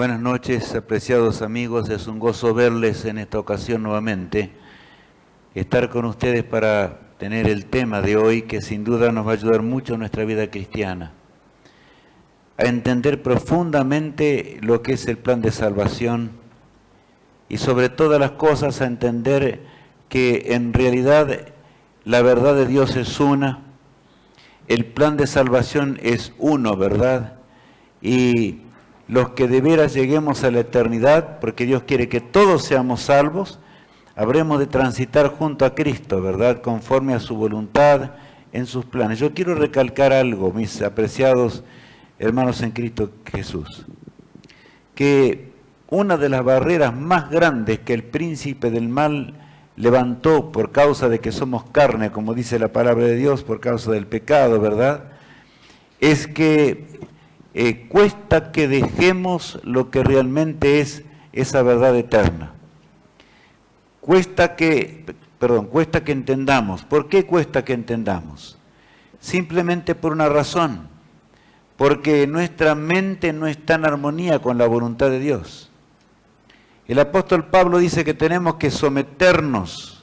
Buenas noches, apreciados amigos. Es un gozo verles en esta ocasión nuevamente. Estar con ustedes para tener el tema de hoy que sin duda nos va a ayudar mucho en nuestra vida cristiana. A entender profundamente lo que es el plan de salvación y sobre todas las cosas a entender que en realidad la verdad de Dios es una, el plan de salvación es uno, ¿verdad? Y los que de veras lleguemos a la eternidad, porque Dios quiere que todos seamos salvos, habremos de transitar junto a Cristo, ¿verdad? Conforme a su voluntad, en sus planes. Yo quiero recalcar algo, mis apreciados hermanos en Cristo Jesús, que una de las barreras más grandes que el príncipe del mal levantó por causa de que somos carne, como dice la palabra de Dios, por causa del pecado, ¿verdad? Es que cuesta que dejemos lo que realmente es esa verdad eterna. Cuesta que entendamos. ¿Por qué cuesta que entendamos? Simplemente por una razón. Porque nuestra mente no está en armonía con la voluntad de Dios. El apóstol Pablo dice que tenemos que someternos.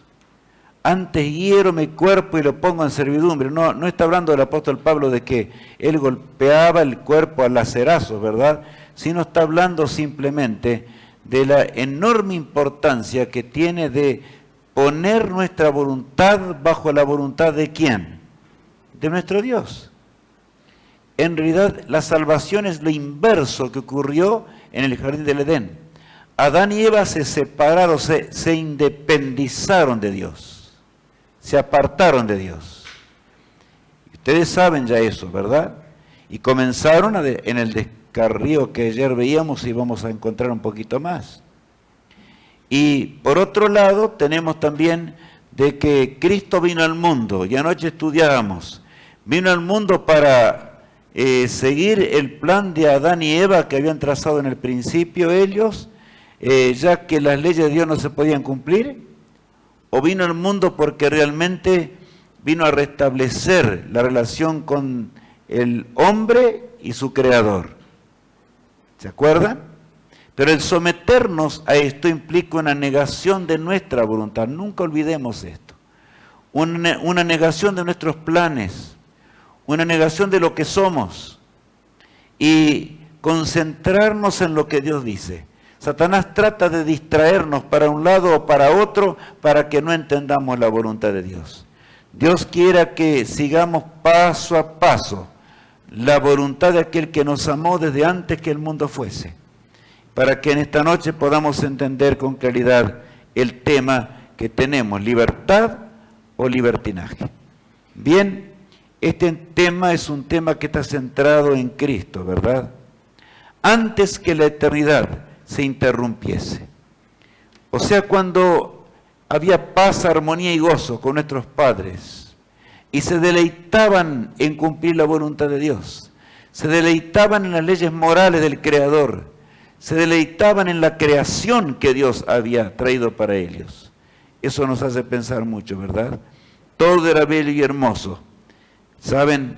Antes hiero mi cuerpo y lo pongo en servidumbre. No está hablando el apóstol Pablo de que él golpeaba el cuerpo a lacerazos, ¿verdad? Sino está hablando simplemente de la enorme importancia que tiene de poner nuestra voluntad bajo la voluntad de ¿quién? De nuestro Dios. En realidad, la salvación es lo inverso que ocurrió en el jardín del Edén. Adán y Eva se separaron, se independizaron de Dios. Se apartaron de Dios. Ustedes saben ya eso, ¿verdad? Y comenzaron en el descarrío que ayer veíamos y vamos a encontrar un poquito más. Y por otro lado tenemos también de que Cristo vino al mundo, y anoche estudiábamos, vino al mundo para seguir el plan de Adán y Eva que habían trazado en el principio ellos, ya que las leyes de Dios no se podían cumplir. ¿O vino al mundo porque realmente vino a restablecer la relación con el hombre y su creador? ¿Se acuerdan? Pero el someternos a esto implica una negación de nuestra voluntad. Nunca olvidemos esto. Una negación de nuestros planes, una negación de lo que somos y concentrarnos en lo que Dios dice. Satanás trata de distraernos para un lado o para otro para que no entendamos la voluntad de Dios. Dios quiera que sigamos paso a paso la voluntad de aquel que nos amó desde antes que el mundo fuese, para que en esta noche podamos entender con claridad el tema que tenemos, libertad o libertinaje. Bien, este tema es un tema que está centrado en Cristo, ¿verdad? Antes que la eternidad se interrumpiese. O sea, cuando había paz, armonía y gozo con nuestros padres y se deleitaban en cumplir la voluntad de Dios, se deleitaban en las leyes morales del Creador, se deleitaban en la creación que Dios había traído para ellos. Eso nos hace pensar mucho, ¿verdad? Todo era bello y hermoso. ¿Saben?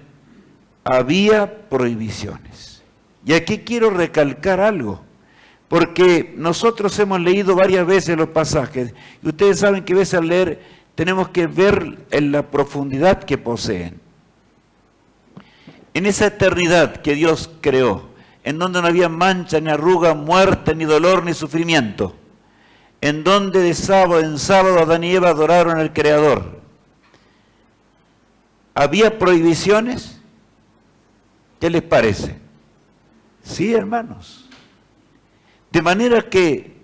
Había prohibiciones. Y aquí quiero recalcar algo. Porque nosotros hemos leído varias veces los pasajes, y ustedes saben que a veces al leer tenemos que ver en la profundidad que poseen. En esa eternidad que Dios creó, en donde no había mancha, ni arruga, muerte, ni dolor, ni sufrimiento, en donde de sábado en sábado Adán y Eva adoraron al Creador, ¿había prohibiciones? ¿Qué les parece? Sí, hermanos. De manera que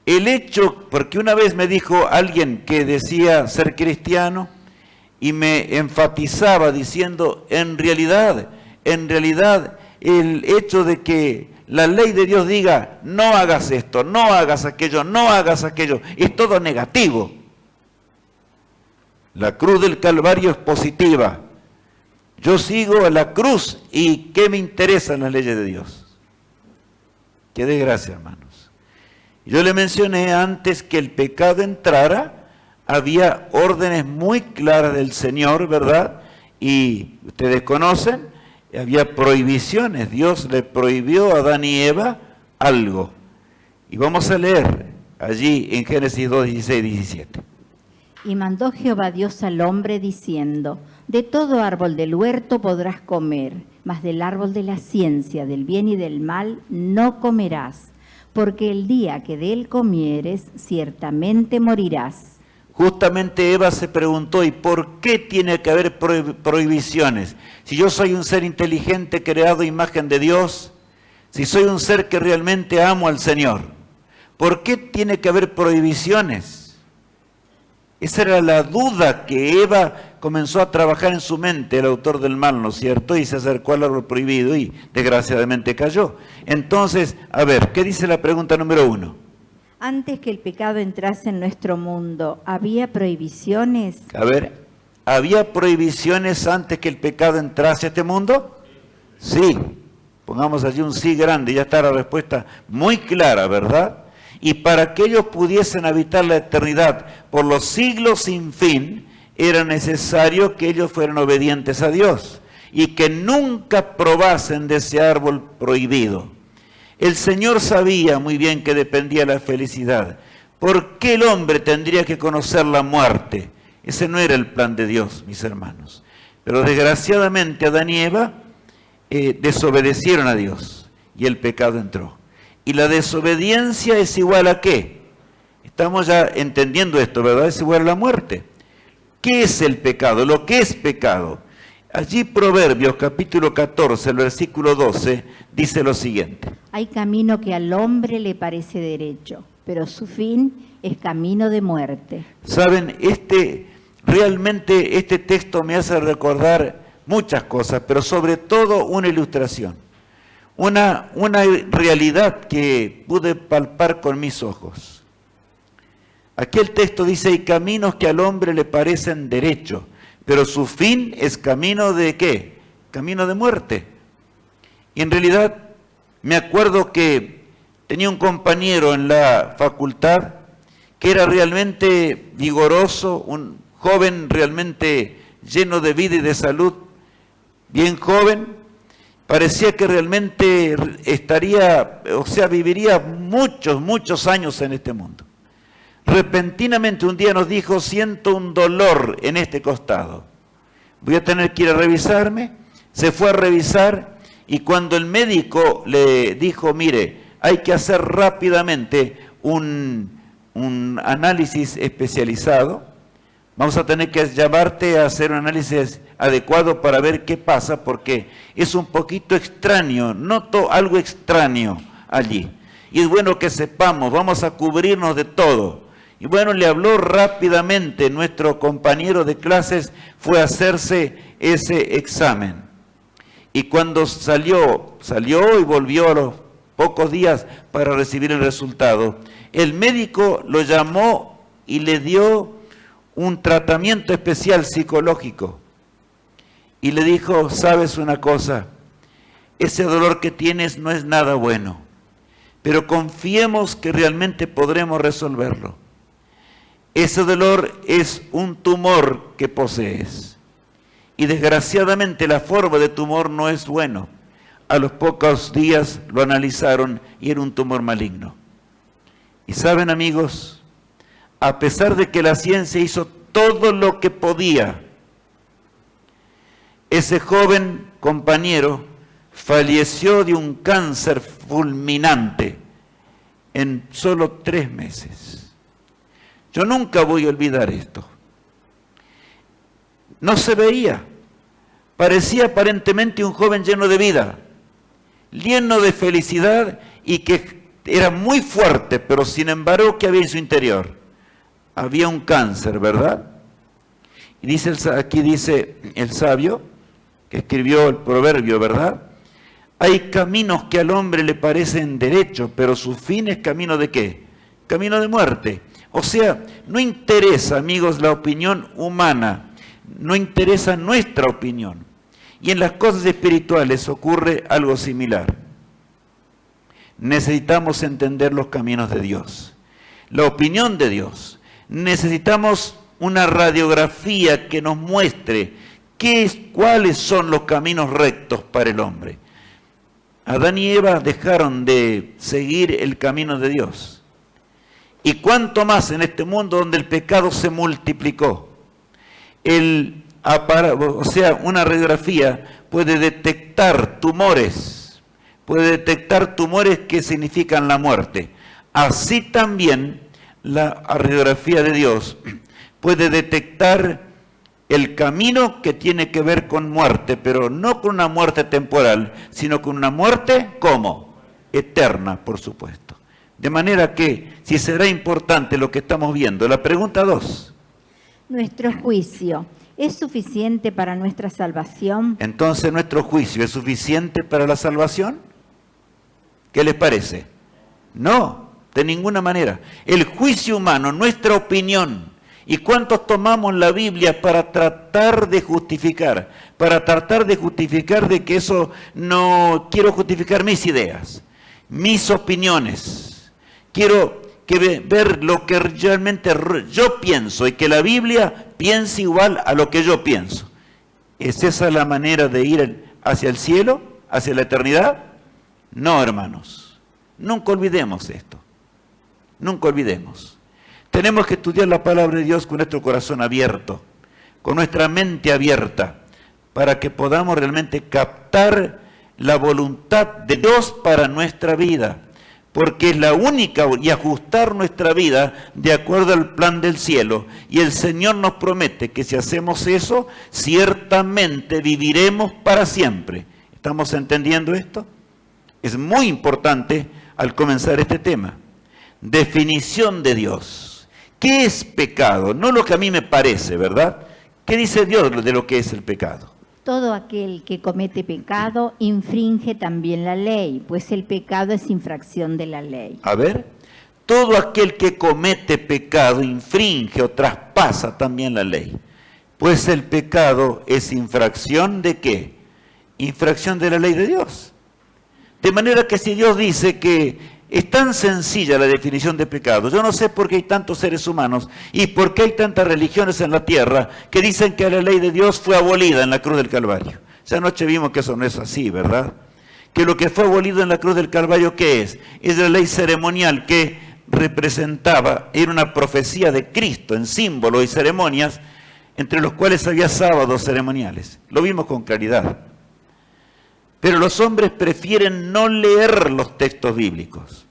el hecho, porque una vez me dijo alguien que decía ser cristiano y me enfatizaba diciendo, en realidad, el hecho de que la ley de Dios diga, no hagas esto, no hagas aquello, es todo negativo. La cruz del Calvario es positiva. Yo sigo la cruz y ¿qué me interesan las leyes de Dios? Qué desgracia, hermanos. Yo le mencioné antes que el pecado entrara, había órdenes muy claras del Señor, ¿verdad? Y ustedes conocen, había prohibiciones. Dios le prohibió a Adán y Eva algo. Y vamos a leer allí en Génesis 2, 16, 17. Y mandó Jehová Dios al hombre diciendo: de todo árbol del huerto podrás comer, mas del árbol de la ciencia, del bien y del mal, no comerás, porque el día que de él comieres, ciertamente morirás. Justamente Eva se preguntó, ¿y por qué tiene que haber prohibiciones? Si yo soy un ser inteligente creado a imagen de Dios, si soy un ser que realmente amo al Señor, ¿por qué tiene que haber prohibiciones? Esa era la duda que Eva comenzó a trabajar en su mente, el autor del mal, ¿no es cierto? Y se acercó al árbol prohibido y desgraciadamente cayó. Entonces, a ver, ¿qué dice la pregunta número 1? Antes que el pecado entrase en nuestro mundo, ¿había prohibiciones? A ver, ¿había prohibiciones antes que el pecado entrase a este mundo? Sí. Pongamos allí un sí grande, ya está la respuesta muy clara, ¿verdad? Y para que ellos pudiesen habitar la eternidad por los siglos sin fin, era necesario que ellos fueran obedientes a Dios y que nunca probasen de ese árbol prohibido. El Señor sabía muy bien que dependía la felicidad. ¿Por qué el hombre tendría que conocer la muerte? Ese no era el plan de Dios, mis hermanos. Pero desgraciadamente Adán y Eva desobedecieron a Dios y el pecado entró. ¿Y la desobediencia es igual a qué? Estamos ya entendiendo esto, ¿verdad? Es igual a la muerte. ¿Qué es el pecado? Lo que es pecado. Allí Proverbios capítulo 14, el versículo 12, dice lo siguiente. Hay camino que al hombre le parece derecho, pero su fin es camino de muerte. Saben, realmente este texto me hace recordar muchas cosas, pero sobre todo una ilustración. Una realidad que pude palpar con mis ojos. Aquí el texto dice, hay caminos que al hombre le parecen derechos, pero su fin es camino de ¿qué? Camino de muerte. Y en realidad me acuerdo que tenía un compañero en la facultad que era realmente vigoroso, un joven realmente lleno de vida y de salud, bien joven. Parecía que realmente viviría muchos años en este mundo. Repentinamente un día nos dijo, siento un dolor en este costado. Voy a tener que ir a revisarme. Se fue a revisar y cuando el médico le dijo, mire, hay que hacer rápidamente un análisis especializado. Vamos a tener que llamarte a hacer un análisis adecuado para ver qué pasa, porque es un poquito extraño, noto algo extraño allí. Y es bueno que sepamos, vamos a cubrirnos de todo. Y bueno, le habló rápidamente, nuestro compañero de clases fue a hacerse ese examen. Y cuando salió y volvió a los pocos días para recibir el resultado, el médico lo llamó y le dio un tratamiento especial psicológico. Y le dijo, ¿sabes una cosa? Ese dolor que tienes no es nada bueno, pero confiemos que realmente podremos resolverlo. Ese dolor es un tumor que posees. Y desgraciadamente la forma de tumor no es bueno. A los pocos días lo analizaron y era un tumor maligno. Y saben, amigos, a pesar de que la ciencia hizo todo lo que podía, ese joven compañero falleció de un cáncer fulminante en solo 3 meses. Yo nunca voy a olvidar esto. No se veía. Parecía aparentemente un joven lleno de vida, lleno de felicidad y que era muy fuerte, pero sin embargo, ¿qué había en su interior? Había un cáncer, ¿verdad? Y aquí dice el sabio, que escribió el proverbio, ¿verdad? Hay caminos que al hombre le parecen derechos, pero su fin es camino de ¿qué? Camino de muerte. O sea, no interesa, amigos, la opinión humana, no interesa nuestra opinión. Y en las cosas espirituales ocurre algo similar. Necesitamos entender los caminos de Dios, la opinión de Dios. Necesitamos una radiografía que nos muestre cuáles son los caminos rectos para el hombre. Adán y Eva dejaron de seguir el camino de Dios. Y cuánto más en este mundo donde el pecado se multiplicó. Una radiografía puede detectar tumores que significan la muerte. Así también la radiografía de Dios puede detectar el camino que tiene que ver con muerte, pero no con una muerte temporal, sino con una muerte, ¿cómo? Eterna, por supuesto. De manera que, si será importante lo que estamos viendo. La pregunta 2. ¿Nuestro juicio es suficiente para nuestra salvación? Entonces, ¿nuestro juicio es suficiente para la salvación? ¿Qué les parece? No, de ninguna manera. El juicio humano, nuestra opinión. ¿Y cuántos tomamos la Biblia para tratar de justificar? Para tratar de justificar de que eso no quiero justificar mis ideas, mis opiniones. Quiero ver lo que realmente yo pienso y que la Biblia piense igual a lo que yo pienso. ¿Es esa la manera de ir hacia el cielo, hacia la eternidad? No, hermanos. Nunca olvidemos esto. Nunca olvidemos. Tenemos que estudiar la palabra de Dios con nuestro corazón abierto, con nuestra mente abierta, para que podamos realmente captar la voluntad de Dios para nuestra vida, porque es la única, y ajustar nuestra vida de acuerdo al plan del cielo. Y el Señor nos promete que si hacemos eso, ciertamente viviremos para siempre. ¿Estamos entendiendo esto? Es muy importante al comenzar este tema. Definición de Dios. ¿Qué es pecado? No lo que a mí me parece, ¿verdad? ¿Qué dice Dios de lo que es el pecado? Todo aquel que comete pecado infringe también la ley, pues el pecado es infracción de la ley. A ver, todo aquel que comete pecado infringe o traspasa también la ley, pues el pecado es infracción ¿de qué? Infracción de la ley de Dios. De manera que si Dios dice que es tan sencilla la definición de pecado. Yo no sé por qué hay tantos seres humanos y por qué hay tantas religiones en la tierra que dicen que la ley de Dios fue abolida en la cruz del Calvario. Esa noche vimos que eso no es así, ¿verdad? Que lo que fue abolido en la cruz del Calvario, ¿qué es? Es la ley ceremonial que representaba, era una profecía de Cristo en símbolos y ceremonias, entre los cuales había sábados ceremoniales. Lo vimos con claridad. Pero los hombres prefieren no leer los textos bíblicos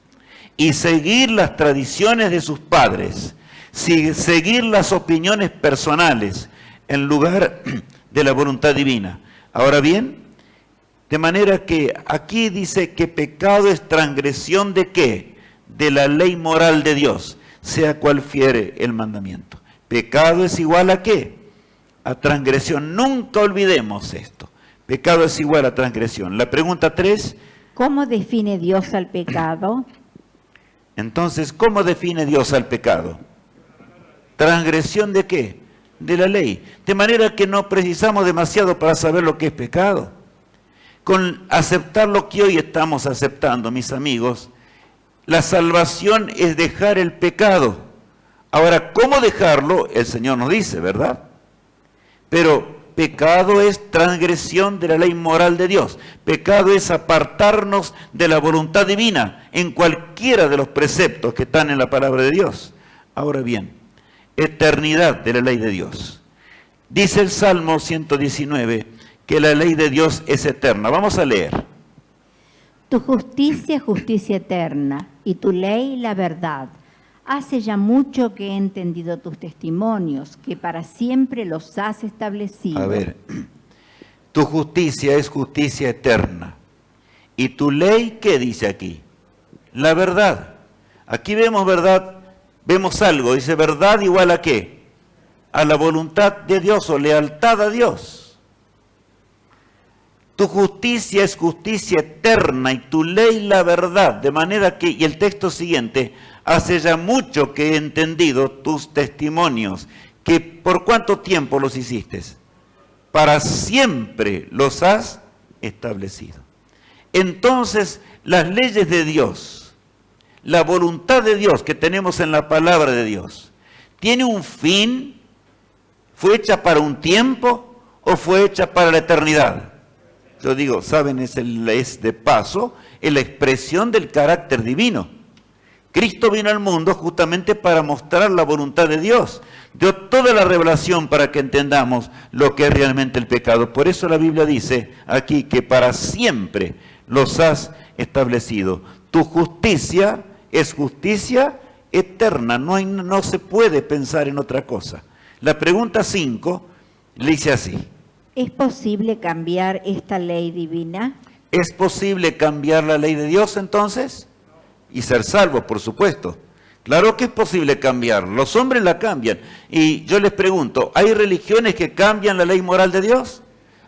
y seguir las tradiciones de sus padres, seguir las opiniones personales en lugar de la voluntad divina. Ahora bien, de manera que aquí dice que pecado es transgresión ¿de qué? De la ley moral de Dios, sea cual fiere el mandamiento. Pecado es igual ¿a qué? A transgresión. Nunca olvidemos esto. Pecado es igual a transgresión. La pregunta 3. ¿Cómo define Dios al pecado? Entonces, ¿cómo define Dios al pecado? ¿Transgresión de qué? De la ley. De manera que no precisamos demasiado para saber lo que es pecado. Con aceptar lo que hoy estamos aceptando, mis amigos, la salvación es dejar el pecado. Ahora, ¿cómo dejarlo? El Señor nos dice, ¿verdad? Pero pecado es transgresión de la ley moral de Dios. Pecado es apartarnos de la voluntad divina en cualquiera de los preceptos que están en la palabra de Dios. Ahora bien, eternidad de la ley de Dios. Dice el Salmo 119 que la ley de Dios es eterna. Vamos a leer. Tu justicia, justicia eterna, y tu ley, la verdad. Hace ya mucho que he entendido tus testimonios, que para siempre los has establecido. A ver, tu justicia es justicia eterna. ¿Y tu ley qué dice aquí? La verdad. Aquí vemos verdad, vemos algo, dice verdad igual a qué? A la voluntad de Dios o lealtad a Dios. Tu justicia es justicia eterna y tu ley la verdad. De manera que, y el texto siguiente, hace ya mucho que he entendido tus testimonios, que ¿por cuánto tiempo los hiciste? Para siempre los has establecido. Entonces, las leyes de Dios, la voluntad de Dios que tenemos en la palabra de Dios, ¿tiene un fin? ¿Fue hecha para un tiempo o fue hecha para la eternidad? yo digo, ¿saben? Es de paso, es la expresión del carácter divino. Cristo vino al mundo justamente para mostrar la voluntad de Dios. Dio toda la revelación para que entendamos lo que es realmente el pecado. Por eso la Biblia dice aquí que para siempre los has establecido. Tu justicia es justicia eterna, no se puede pensar en otra cosa. La pregunta 5 le dice así. ¿Es posible cambiar esta ley divina? ¿Es posible cambiar la ley de Dios entonces? Y ser salvos, por supuesto. Claro que es posible cambiar, los hombres la cambian. Y yo les pregunto, ¿hay religiones que cambian la ley moral de Dios?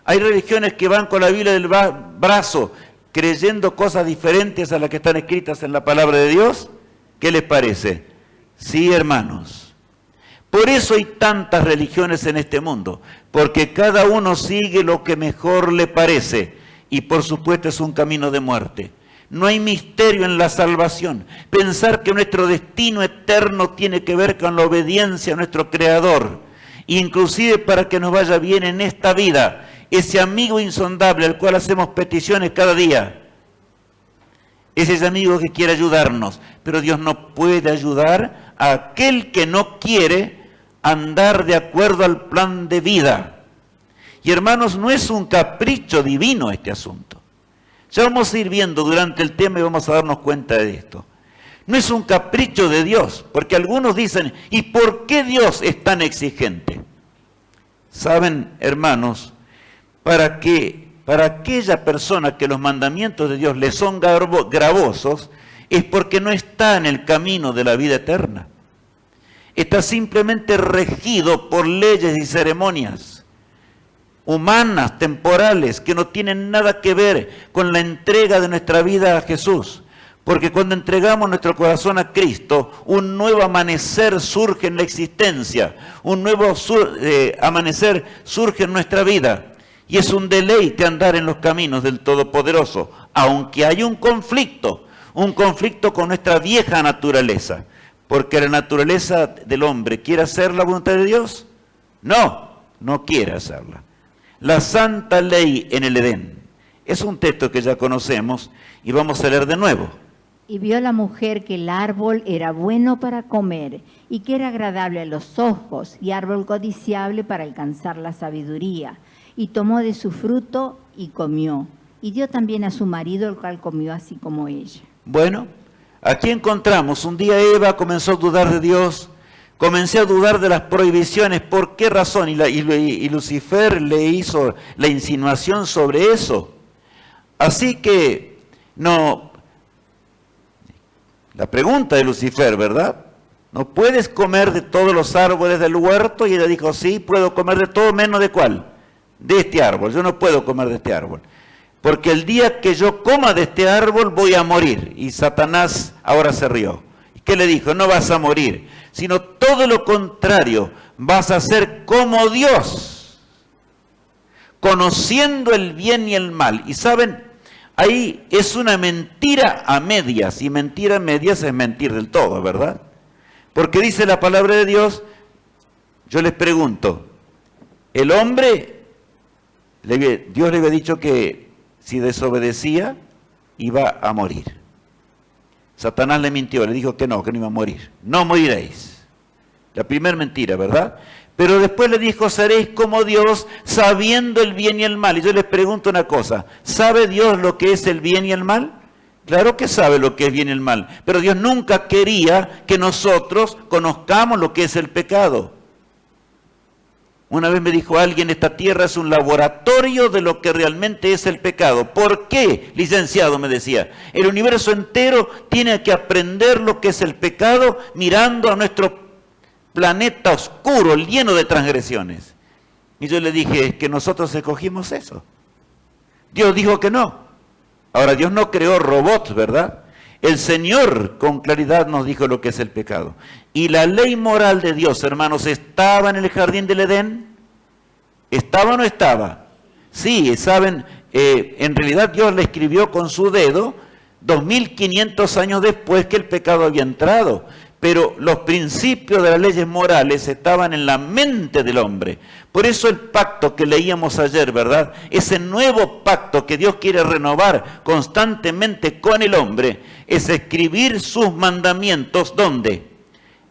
¿Hay religiones que van con la Biblia del brazo creyendo cosas diferentes a las que están escritas en la palabra de Dios? ¿Qué les parece? Sí, hermanos. Por eso hay tantas religiones en este mundo, porque cada uno sigue lo que mejor le parece, y por supuesto es un camino de muerte. No hay misterio en la salvación. Pensar que nuestro destino eterno tiene que ver con la obediencia a nuestro Creador, inclusive para que nos vaya bien en esta vida, ese amigo insondable al cual hacemos peticiones cada día, es ese amigo que quiere ayudarnos, pero Dios no puede ayudar a aquel que no quiere andar de acuerdo al plan de vida. Y hermanos, no es un capricho divino este asunto. Ya vamos a ir viendo durante el tema y vamos a darnos cuenta de esto. No es un capricho de Dios, porque algunos dicen, ¿y por qué Dios es tan exigente? Saben, hermanos, para aquella persona que los mandamientos de Dios le son gravosos, es porque no está en el camino de la vida eterna. Está simplemente regido por leyes y ceremonias humanas, temporales, que no tienen nada que ver con la entrega de nuestra vida a Jesús. Porque cuando entregamos nuestro corazón a Cristo, un nuevo amanecer surge en la existencia, un nuevo amanecer surge en nuestra vida. Y es un deleite andar en los caminos del Todopoderoso, aunque hay un conflicto con nuestra vieja naturaleza. Porque la naturaleza del hombre, ¿quiere hacer la voluntad de Dios? No quiere hacerla. La santa ley en el Edén. Es un texto que ya conocemos y vamos a leer de nuevo. Y vio la mujer que el árbol era bueno para comer y que era agradable a los ojos y árbol codiciable para alcanzar la sabiduría. Y tomó de su fruto y comió. Y dio también a su marido, el cual comió así como ella. Bueno, aquí encontramos, un día Eva comenzó a dudar de Dios. Comencé a dudar de las prohibiciones. ¿Por qué razón? Y Lucifer le hizo la insinuación sobre eso. Así que, no. La pregunta de Lucifer, ¿verdad? ¿No puedes comer de todos los árboles del huerto? Y ella dijo, sí, puedo comer de todo menos de ¿cuál? De este árbol. Yo no puedo comer de este árbol. Porque el día que yo coma de este árbol voy a morir. Y Satanás ahora se rió. ¿Y qué le dijo? No vas a morir, sino todo lo contrario, vas a ser como Dios, conociendo el bien y el mal. Y saben, ahí es una mentira a medias, y mentira a medias es mentir del todo, ¿verdad? Porque dice la palabra de Dios, yo les pregunto, el hombre, Dios le había dicho que si desobedecía, iba a morir. Satanás le mintió, le dijo que no iba a morir. No moriréis. La primera mentira, ¿verdad? Pero después le dijo, seréis como Dios, sabiendo el bien y el mal. Y yo les pregunto una cosa, ¿sabe Dios lo que es el bien y el mal? Claro que sabe lo que es bien y el mal, pero Dios nunca quería que nosotros conozcamos lo que es el pecado. Una vez me dijo alguien, esta tierra es un laboratorio de lo que realmente es el pecado. ¿Por qué, licenciado? Me decía. El universo entero tiene que aprender lo que es el pecado mirando a nuestro planeta oscuro, lleno de transgresiones. Y yo le dije, es que nosotros escogimos eso. Dios dijo que no. Ahora, Dios no creó robots, ¿verdad? El Señor con claridad nos dijo lo que es el pecado. Y la ley moral de Dios, hermanos, ¿estaba en el jardín del Edén? ¿Estaba o no estaba? Sí, saben, en realidad Dios la escribió con su dedo 2500 años después que el pecado había entrado. pero los principios de las leyes morales estaban en la mente del hombre. Por eso el pacto que leíamos ayer, ¿verdad? Ese nuevo pacto que Dios quiere renovar constantemente con el hombre, es escribir sus mandamientos, ¿dónde?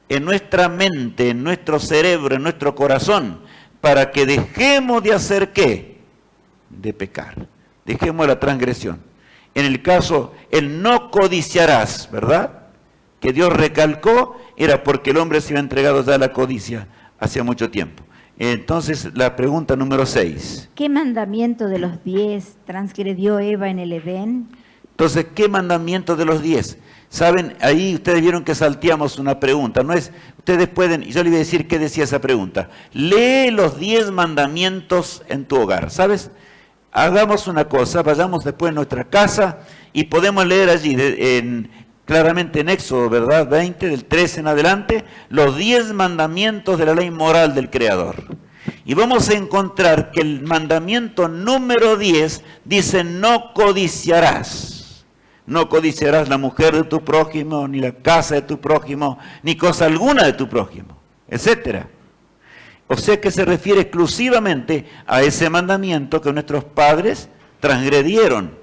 En nuestra mente, en nuestro cerebro, en nuestro corazón, para que dejemos de hacer ¿qué? De pecar. Dejemos la transgresión. En el caso, el no codiciarás, ¿verdad? Que Dios recalcó, era porque el hombre se había entregado ya a la codicia hacía mucho tiempo. Entonces, la pregunta número 6. ¿Qué mandamiento de los 10 transgredió Eva en el Edén? Entonces, ¿qué mandamiento de los 10? Saben, ahí ustedes vieron que salteamos una pregunta. No es, ustedes pueden, yo les voy a decir qué decía esa pregunta. Lee los 10 mandamientos en tu hogar, ¿sabes? Hagamos una cosa, vayamos después a nuestra casa y podemos leer allí, claramente en Éxodo, ¿verdad? 20, del 13 en adelante, los 10 mandamientos de la ley moral del Creador. Y vamos a encontrar que el mandamiento número 10 dice, no codiciarás. No codiciarás la mujer de tu prójimo, ni la casa de tu prójimo, ni cosa alguna de tu prójimo, etcétera. O sea que se refiere exclusivamente a ese mandamiento que nuestros padres transgredieron.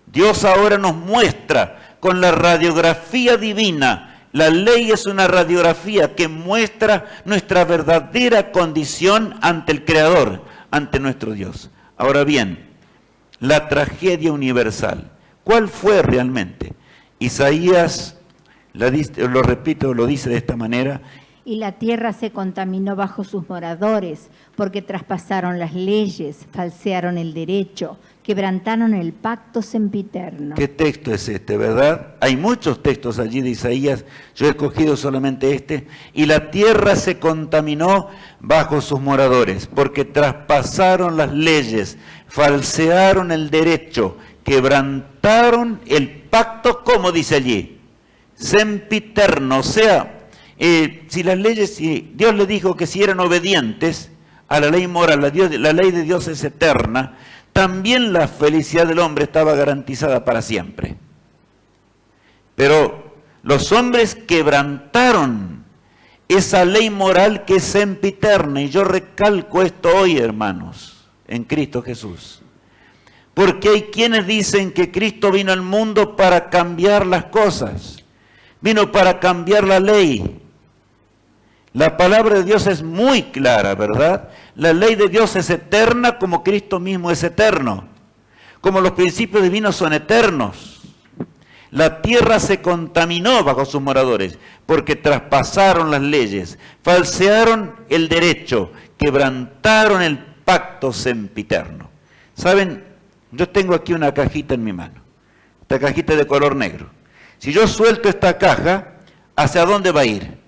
Dios ahora nos muestra con la radiografía divina. La ley es una radiografía que muestra nuestra verdadera condición ante el Creador, ante nuestro Dios. Ahora bien, la tragedia universal, ¿cuál fue realmente? Isaías, lo repito, lo dice de esta manera. Y la tierra se contaminó bajo sus moradores, porque traspasaron las leyes, falsearon el derecho, quebrantaron el pacto sempiterno. ¿Qué texto es este, verdad? Hay muchos textos allí de Isaías, yo he escogido solamente este. Y la tierra se contaminó bajo sus moradores, porque traspasaron las leyes, falsearon el derecho, quebrantaron el pacto, como dice allí, sempiterno, o sea, si las leyes, si Dios le dijo que si eran obedientes a la ley moral, la ley de Dios es eterna, también la felicidad del hombre estaba garantizada para siempre. Pero los hombres quebrantaron esa ley moral que es sempiterna, y yo recalco esto hoy, hermanos, en Cristo Jesús. Porque hay quienes dicen que Cristo vino al mundo para cambiar las cosas, vino para cambiar la ley. La palabra de Dios es muy clara, ¿verdad? La ley de Dios es eterna como Cristo mismo es eterno, como los principios divinos son eternos. La tierra se contaminó bajo sus moradores porque traspasaron las leyes, falsearon el derecho, quebrantaron el pacto sempiterno. ¿Saben? Yo tengo aquí una cajita en mi mano, esta cajita de color negro. Si yo suelto esta caja, ¿hacia dónde va a ir?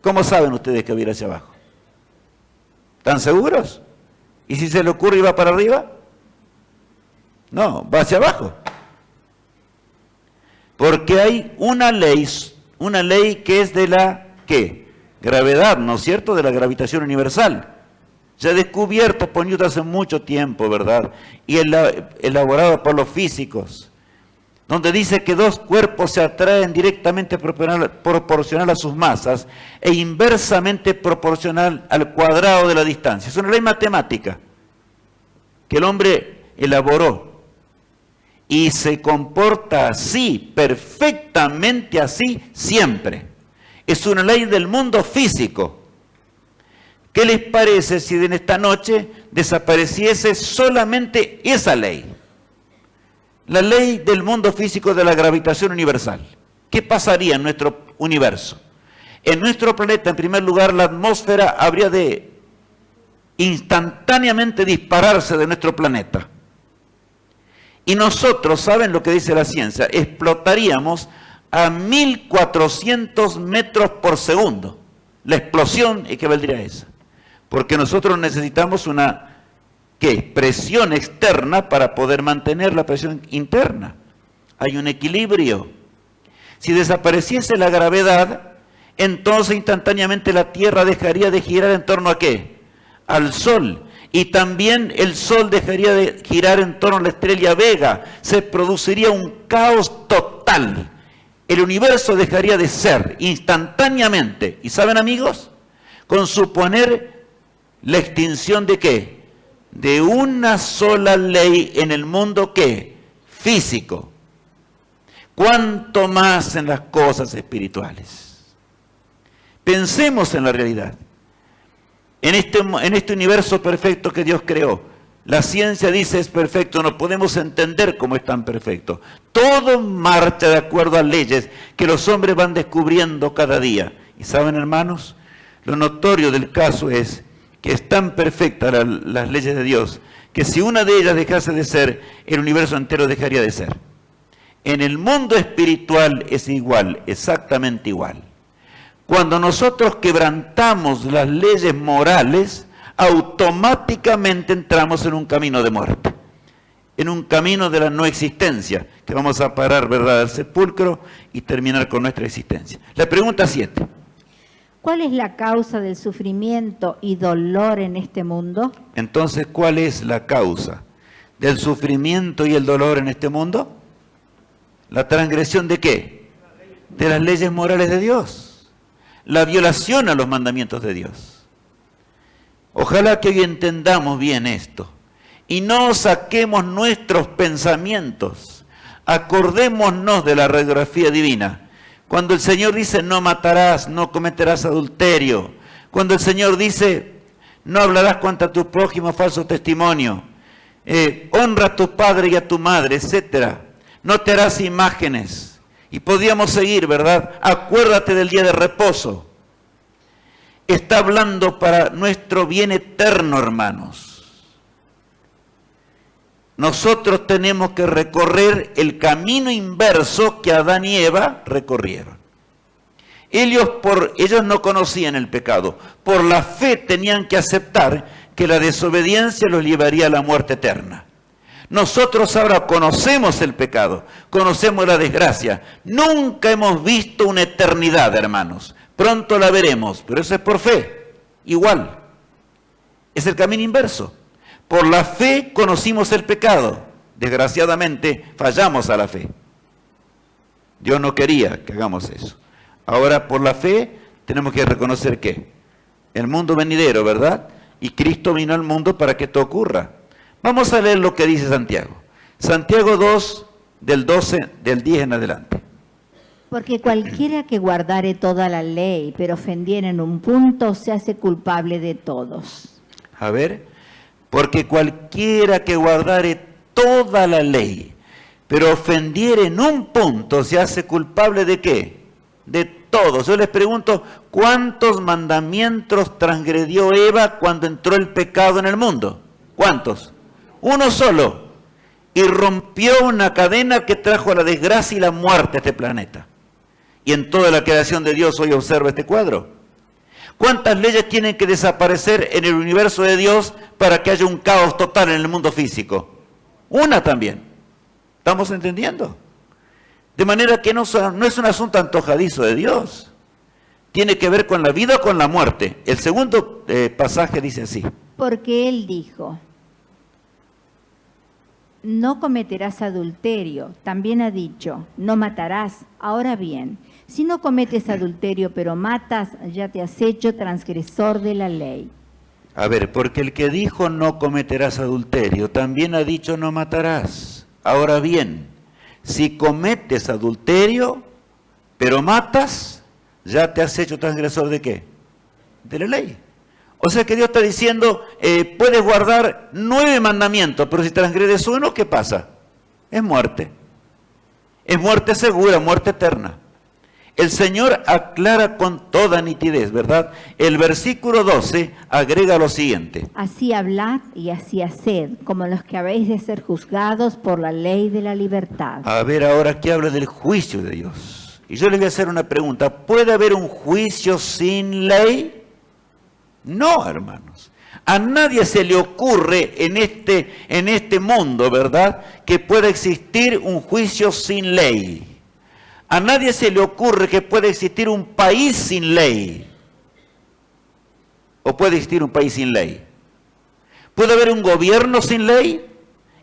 ¿Cómo saben ustedes que va a ir hacia abajo? ¿Están seguros? ¿Y si se le ocurre y va para arriba? No, va hacia abajo. Porque hay una ley que es de la, ¿qué? Gravedad, ¿no es cierto? De la gravitación universal. Ya descubierto por Newton hace mucho tiempo, ¿verdad? Y elaborado por los físicos, donde dice que dos cuerpos se atraen directamente proporcional a sus masas e inversamente proporcional al cuadrado de la distancia. Es una ley matemática que el hombre elaboró y se comporta así, perfectamente así, siempre. Es una ley del mundo físico. ¿Qué les parece si en esta noche desapareciese solamente esa ley? La ley del mundo físico de la gravitación universal. ¿Qué pasaría en nuestro universo? En nuestro planeta, en primer lugar, la atmósfera habría de instantáneamente dispararse de nuestro planeta. Y nosotros, ¿saben lo que dice la ciencia? Explotaríamos a 1400 metros por segundo. La explosión equivaldría a esa. Porque nosotros necesitamos una presión externa para poder mantener la presión interna. Hay un equilibrio. Si desapareciese la gravedad, entonces instantáneamente la Tierra dejaría de girar en torno a ¿qué? Al Sol. Y también el Sol dejaría de girar en torno a la estrella Vega. Se produciría un caos total. el universo dejaría de ser instantáneamente. ¿Y saben, amigos? Con suponer la extinción ¿de qué? De una sola ley en el mundo, ¿qué? Físico. ¿Cuánto más en las cosas espirituales? Pensemos en la realidad. En este universo perfecto que Dios creó, la ciencia dice es perfecto, no podemos entender cómo es tan perfecto. Todo marcha de acuerdo a leyes que los hombres van descubriendo cada día. ¿Y saben, hermanos? Lo notorio del caso es que es tan perfecta las leyes de Dios, que si una de ellas dejase de ser, el universo entero dejaría de ser. En el mundo espiritual es igual, exactamente igual. Cuando nosotros quebrantamos las leyes morales, automáticamente entramos en un camino de muerte, en un camino de la no existencia, que vamos a parar, ¿verdad?, al sepulcro y terminar con nuestra existencia. La pregunta 7. ¿Cuál es la causa del sufrimiento y dolor en este mundo? Entonces, ¿cuál es la causa del sufrimiento y el dolor en este mundo? ¿La transgresión de qué? De las leyes morales de Dios. La violación a los mandamientos de Dios. Ojalá que hoy entendamos bien esto y no saquemos nuestros pensamientos. Acordémonos de la radiografía divina. Cuando el Señor dice no matarás, no cometerás adulterio. Cuando el Señor dice no hablarás contra tu prójimo falso testimonio. Honra a tu padre y a tu madre, etcétera. No te harás imágenes. Y podríamos seguir, ¿verdad? Acuérdate del día de reposo. Está hablando para nuestro bien eterno, hermanos. Nosotros tenemos que recorrer el camino inverso que Adán y Eva recorrieron. Ellos no conocían el pecado. Por la fe tenían que aceptar que la desobediencia los llevaría a la muerte eterna. Nosotros ahora conocemos el pecado, conocemos la desgracia. Nunca hemos visto una eternidad, hermanos. Pronto la veremos, pero eso es por fe. Igual. Es el camino inverso. Por la fe conocimos el pecado. Desgraciadamente fallamos a la fe. Dios no quería que hagamos eso. Ahora por la fe tenemos que reconocer que el mundo venidero, ¿verdad? Y Cristo vino al mundo para que esto ocurra. Vamos a leer lo que dice Santiago. Santiago 2, del 10 en adelante. Porque cualquiera que guardare toda la ley, pero ofendiera en un punto, se hace culpable de todos. A ver, porque cualquiera que guardare toda la ley, pero ofendiera en un punto, se hace culpable ¿de qué? De todos. Yo les pregunto, ¿cuántos mandamientos transgredió Eva cuando entró el pecado en el mundo? ¿Cuántos? Uno solo. Y rompió una cadena que trajo la desgracia y la muerte a este planeta. Y en toda la creación de Dios hoy observa este cuadro. ¿Cuántas leyes tienen que desaparecer en el universo de Dios para que haya un caos total en el mundo físico? Una también. ¿Estamos entendiendo? De manera que no es un asunto antojadizo de Dios. Tiene que ver con la vida o con la muerte. El segundo pasaje dice así. Porque Él dijo, no cometerás adulterio. También ha dicho, no matarás. Ahora bien, si no cometes adulterio pero matas, ya te has hecho transgresor de la ley. A ver, porque el que dijo no cometerás adulterio, también ha dicho no matarás. Ahora bien, si cometes adulterio pero matas, ya te has hecho transgresor ¿de qué? De la ley. O sea que Dios está diciendo, puedes guardar 9 mandamientos, pero si transgredes uno, ¿qué pasa? Es muerte. Es muerte segura, muerte eterna. El Señor aclara con toda nitidez, ¿verdad? El versículo 12 agrega lo siguiente. Así hablad y así haced, como los que habéis de ser juzgados por la ley de la libertad. A ver ahora aquí habla del juicio de Dios. Y yo les voy a hacer una pregunta. ¿Puede haber un juicio sin ley? No, hermanos. A nadie se le ocurre en este mundo, ¿verdad?, que pueda existir un juicio sin ley. A nadie se le ocurre que pueda existir un país sin ley. ¿O puede existir un país sin ley? ¿Puede haber un gobierno sin ley?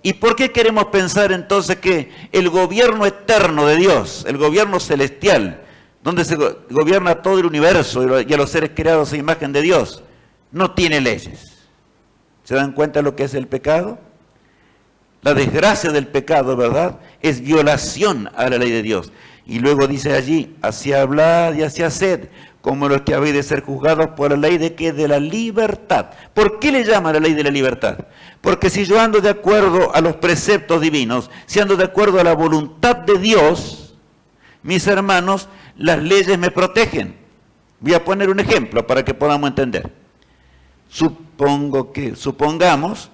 ¿Y por qué queremos pensar entonces que el gobierno eterno de Dios, el gobierno celestial, donde se gobierna todo el universo y a los seres creados a imagen de Dios, no tiene leyes? ¿Se dan cuenta de lo que es el pecado? La desgracia del pecado, ¿verdad?, es violación a la ley de Dios. Y luego dice allí, así hablad y así haced, como los que habéis de ser juzgados por la ley de ¿qué? De la libertad. ¿Por qué le llama la ley de la libertad? Porque si yo ando de acuerdo a los preceptos divinos, si ando de acuerdo a la voluntad de Dios, mis hermanos, las leyes me protegen. Voy a poner un ejemplo para que podamos entender. Supongamos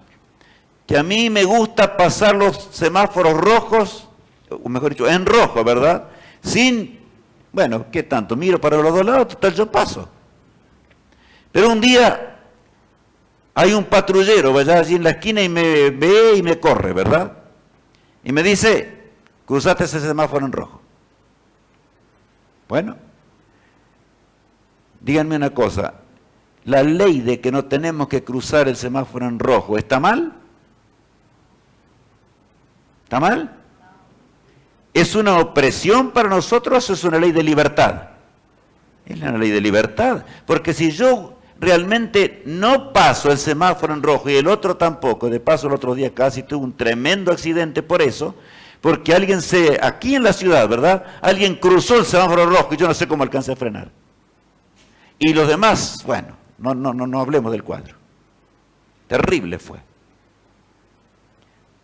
que a mí me gusta pasar los semáforos rojos, o mejor dicho, en rojo, ¿verdad? Bueno, ¿qué tanto? Miro para los dos lados, total yo paso. Pero un día hay un patrullero, vaya allí en la esquina y me ve y me corre, ¿verdad? Y me dice, cruzaste ese semáforo en rojo. Bueno, díganme una cosa, ¿la ley de que no tenemos que cruzar el semáforo en rojo está mal? ¿Está mal? ¿Es una opresión para nosotros o es una ley de libertad? Es una ley de libertad, porque si yo realmente no paso el semáforo en rojo y el otro tampoco, de paso el otro día casi tuve un tremendo accidente por eso, porque aquí en la ciudad, ¿verdad?, alguien cruzó el semáforo rojo y yo no sé cómo alcancé a frenar. Y los demás, bueno, no hablemos del cuadro. Terrible fue.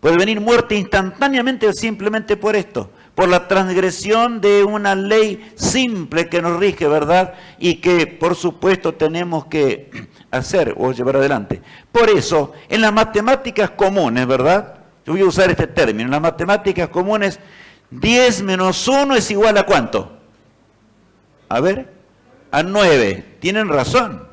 Puede venir muerte instantáneamente simplemente por esto, por la transgresión de una ley simple que nos rige, ¿verdad? Y que, por supuesto, tenemos que hacer o llevar adelante. Por eso, en las matemáticas comunes, ¿verdad? Yo voy a usar este término. En las matemáticas comunes, 10 menos 1 es igual a ¿cuánto? A ver, a 9. Tienen razón.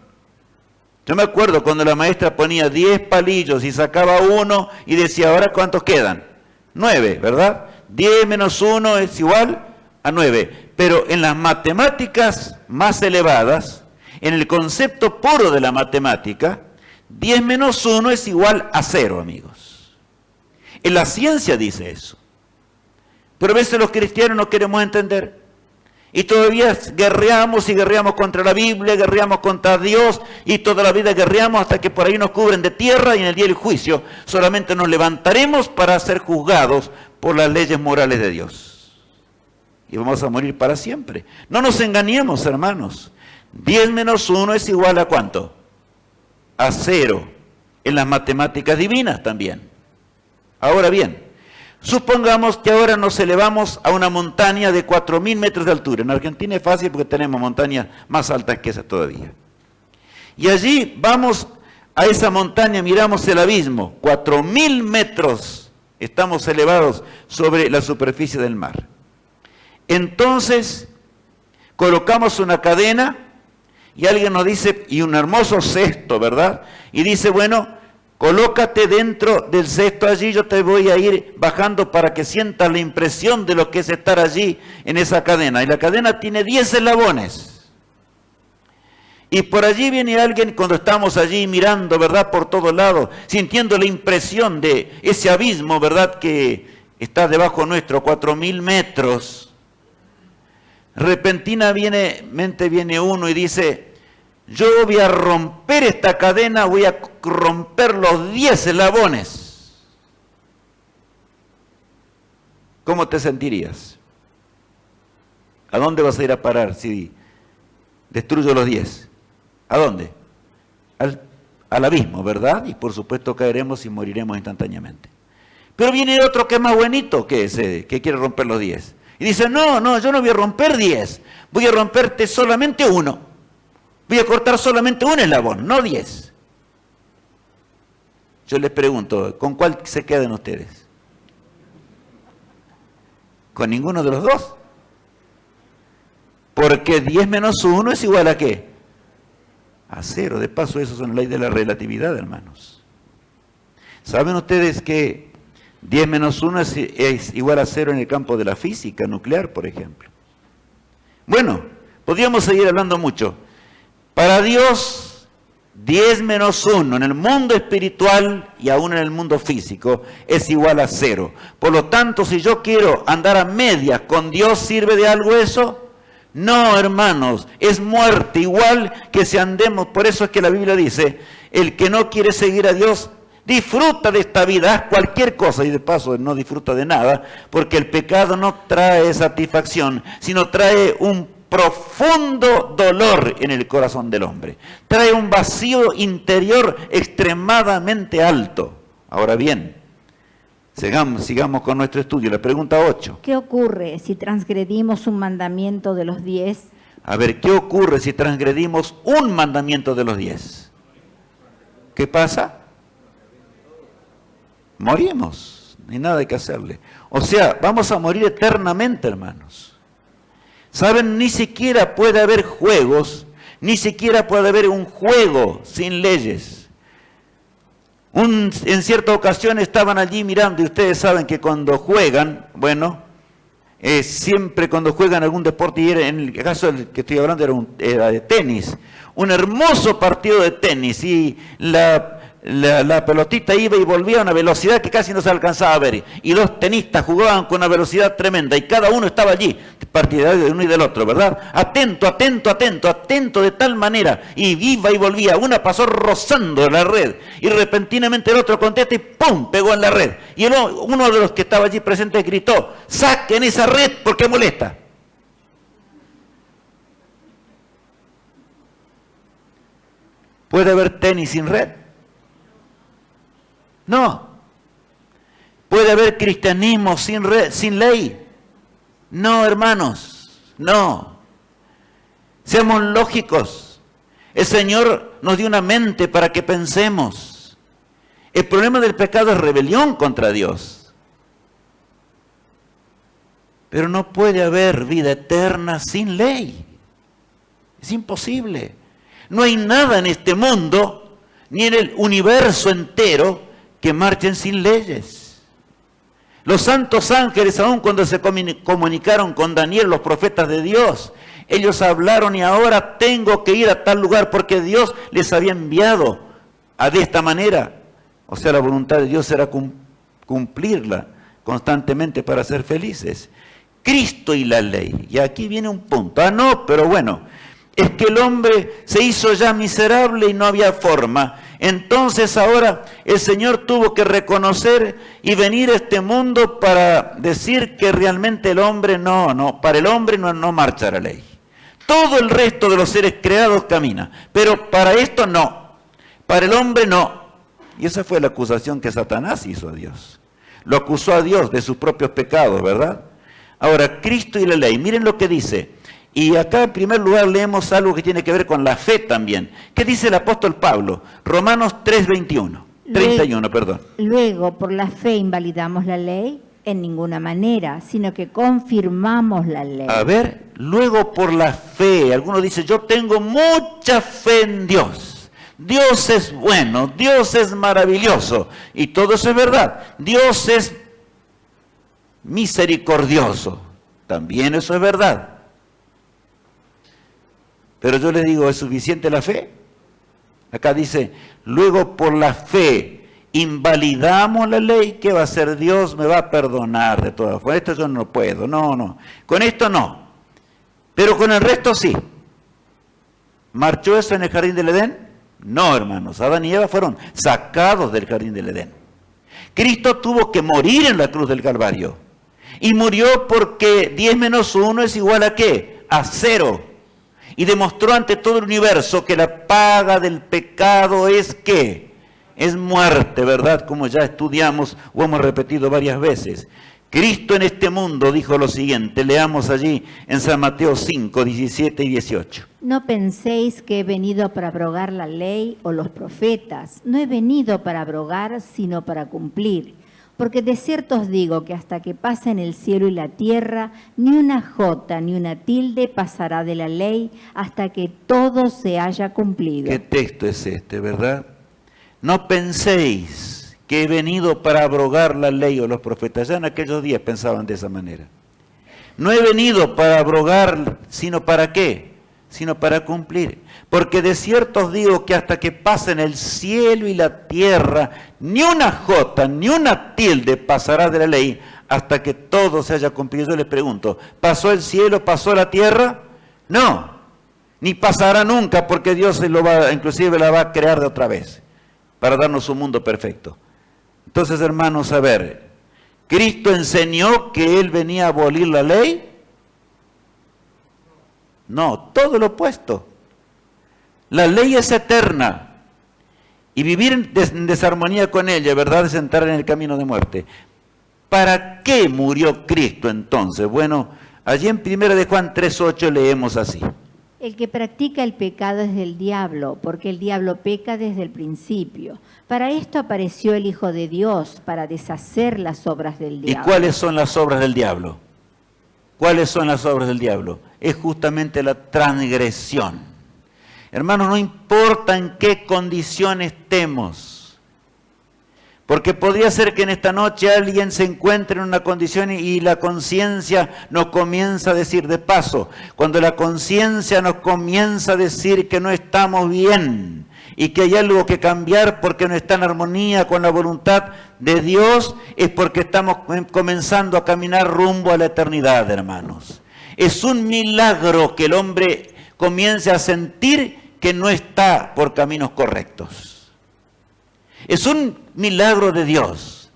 Yo me acuerdo cuando la maestra ponía 10 palillos y sacaba 1 y decía, ¿ahora cuántos quedan? 9, ¿verdad? 10 menos 1 es igual a 9. Pero en las matemáticas más elevadas, en el concepto puro de la matemática, 10 menos 1 es igual a 0, amigos. En la ciencia dice eso. Pero a veces los cristianos no queremos entender. Y todavía guerreamos y guerreamos contra la Biblia, guerreamos contra Dios y toda la vida guerreamos hasta que por ahí nos cubren de tierra y en el día del juicio solamente nos levantaremos para ser juzgados por las leyes morales de Dios. Y vamos a morir para siempre. No nos engañemos, hermanos. 10 menos 1 es igual a ¿cuánto? A 0. En las matemáticas divinas también. Ahora bien, supongamos que ahora nos elevamos a una montaña de 4.000 metros de altura. En Argentina es fácil porque tenemos montañas más altas que esas todavía. Y allí vamos a esa montaña, miramos el abismo. 4.000 metros estamos elevados sobre la superficie del mar. Entonces, colocamos una cadena y alguien nos dice, y un hermoso cesto, ¿verdad? Y dice, bueno, colócate dentro del cesto allí, yo te voy a ir bajando para que sientas la impresión de lo que es estar allí en esa cadena. Y la cadena tiene 10 eslabones. Y por allí viene alguien cuando estamos allí mirando, ¿verdad?, por todos lados, sintiendo la impresión de ese abismo, ¿verdad?, que está debajo nuestro, 4.000 metros. Repentinamente viene uno y dice, yo voy a romper esta cadena, voy a romper los 10 eslabones. ¿Cómo te sentirías? ¿A dónde vas a ir a parar si destruyo los 10? ¿A dónde? Al abismo, ¿verdad? Y por supuesto caeremos y moriremos instantáneamente. Pero viene otro que es más buenito que ese, que quiere romper los 10. Y dice, no, yo no voy a romper 10, voy a romperte solamente uno. Voy a cortar solamente un eslabón, no 10. Yo les pregunto, ¿con cuál se quedan ustedes? ¿Con ninguno de los dos? Porque 10 menos 1 es igual a ¿qué? A 0. De paso, eso es una ley de la relatividad, hermanos. ¿Saben ustedes que 10 menos 1 es igual a 0 en el campo de la física nuclear, por ejemplo? Bueno, podríamos seguir hablando mucho. Para Dios, 10 menos 1 en el mundo espiritual y aún en el mundo físico es igual a 0. Por lo tanto, si yo quiero andar a medias con Dios, ¿sirve de algo eso? No, hermanos, es muerte, igual que si andemos. Por eso es que la Biblia dice, el que no quiere seguir a Dios, disfruta de esta vida, haz cualquier cosa, y de paso no disfruta de nada, porque el pecado no trae satisfacción, sino trae un profundo dolor en el corazón del hombre. Trae un vacío interior extremadamente alto. Ahora bien, sigamos con nuestro estudio. La pregunta 8. ¿Qué ocurre si transgredimos un mandamiento de los 10? A ver, ¿qué ocurre si transgredimos un mandamiento de los 10? ¿Qué pasa? Morimos. Ni nada hay que hacerle. O sea, vamos a morir eternamente, hermanos. ¿Saben? Ni siquiera puede haber juegos, ni siquiera puede haber un juego sin leyes. En cierta ocasión estaban allí mirando, y ustedes saben que cuando juegan, bueno, siempre cuando juegan algún deporte, y en el caso del que estoy hablando era de tenis, un hermoso partido de tenis, y la pelotita iba y volvía a una velocidad que casi no se alcanzaba a ver. Y los tenistas jugaban con una velocidad tremenda y cada uno estaba allí, partidario de uno y del otro, ¿verdad? Atento, atento, atento, atento de tal manera. Y iba y volvía. Una pasó rozando la red y repentinamente el otro contesta y ¡pum! Pegó en la red. Y uno de los que estaba allí presente gritó, ¡saquen esa red porque molesta! ¿Puede haber tenis sin red? No. ¿Puede haber cristianismo sin ley? No, hermanos, no. Seamos lógicos. El Señor nos dio una mente para que pensemos. El problema del pecado es rebelión contra Dios. Pero no puede haber vida eterna sin ley. Es imposible. No hay nada en este mundo, ni en el universo entero, que marchen sin leyes. Los santos ángeles, aun cuando se comunicaron con Daniel, los profetas de Dios, ellos hablaron y ahora tengo que ir a tal lugar porque Dios les había enviado de esta manera. O sea, la voluntad de Dios era cumplirla constantemente para ser felices. Cristo y la ley. Y aquí viene un punto. No, pero bueno, es que el hombre se hizo ya miserable y no había forma. Entonces ahora el Señor tuvo que reconocer y venir a este mundo para decir que realmente el hombre para el hombre no marcha la ley. Todo el resto de los seres creados camina, pero para esto no, para el hombre no. Y esa fue la acusación que Satanás hizo a Dios. Lo acusó a Dios de sus propios pecados, ¿verdad? Ahora, Cristo y la ley, miren lo que dice. Y acá en primer lugar leemos algo que tiene que ver con la fe también. ¿Qué dice el apóstol Pablo? Romanos 31, perdón. Luego, por la fe invalidamos la ley, en ninguna manera, sino que confirmamos la ley. A ver, luego por la fe. Algunos dicen, yo tengo mucha fe en Dios. Dios es bueno, Dios es maravilloso. Y todo eso es verdad. Dios es misericordioso. También eso es verdad. Pero yo les digo, ¿es suficiente la fe? Acá dice, luego por la fe invalidamos la ley. ¿Qué va a hacer Dios? Me va a perdonar de todas formas. Esto yo no puedo, no. Con esto no. Pero con el resto sí. ¿Marchó eso en el jardín del Edén? No, hermanos. Adán y Eva fueron sacados del jardín del Edén. Cristo tuvo que morir en la cruz del Calvario. Y murió porque 10 menos 1 es igual a ¿qué? A 0. Y demostró ante todo el universo que la paga del pecado es ¿qué? Es muerte, ¿verdad? Como ya estudiamos o hemos repetido varias veces. Cristo en este mundo dijo lo siguiente, leamos allí en San Mateo 5, 17 y 18. No penséis que he venido para abrogar la ley o los profetas. No he venido para abrogar, sino para cumplir. Porque de cierto os digo que hasta que pasen el cielo y la tierra, ni una jota ni una tilde pasará de la ley hasta que todo se haya cumplido. ¿Qué texto es este, verdad? No penséis que he venido para abrogar la ley o los profetas. Ya en aquellos días pensaban de esa manera. No he venido para abrogar, sino ¿para qué? sino para cumplir. Porque de cierto os digo que hasta que pasen el cielo y la tierra, ni una jota, ni una tilde pasará de la ley, hasta que todo se haya cumplido. Yo les pregunto, ¿pasó el cielo, pasó la tierra? No, ni pasará nunca, porque Dios inclusive la va a crear de otra vez, para darnos un mundo perfecto. Entonces, hermanos, a ver, ¿Cristo enseñó que Él venía a abolir la ley? No, todo lo opuesto. La ley es eterna, y vivir en desarmonía con ella, ¿verdad?, es entrar en el camino de muerte. ¿Para qué murió Cristo entonces? Bueno, allí en 1 de Juan 3:8 leemos así. El que practica el pecado es del diablo, porque el diablo peca desde el principio. Para esto apareció el Hijo de Dios, para deshacer las obras del diablo. ¿Y cuáles son las obras del diablo? ¿Cuáles son las obras del diablo? Es justamente la transgresión. Hermanos, no importa en qué condición estemos, porque podría ser que en esta noche alguien se encuentre en una condición y la conciencia nos comienza a decir, de paso, cuando la conciencia nos comienza a decir que no estamos bien y que hay algo que cambiar porque no está en armonía con la voluntad de Dios, es porque estamos comenzando a caminar rumbo a la eternidad, hermanos. Es un milagro que el hombre comience a sentir que no está por caminos correctos. Es un milagro de Dios.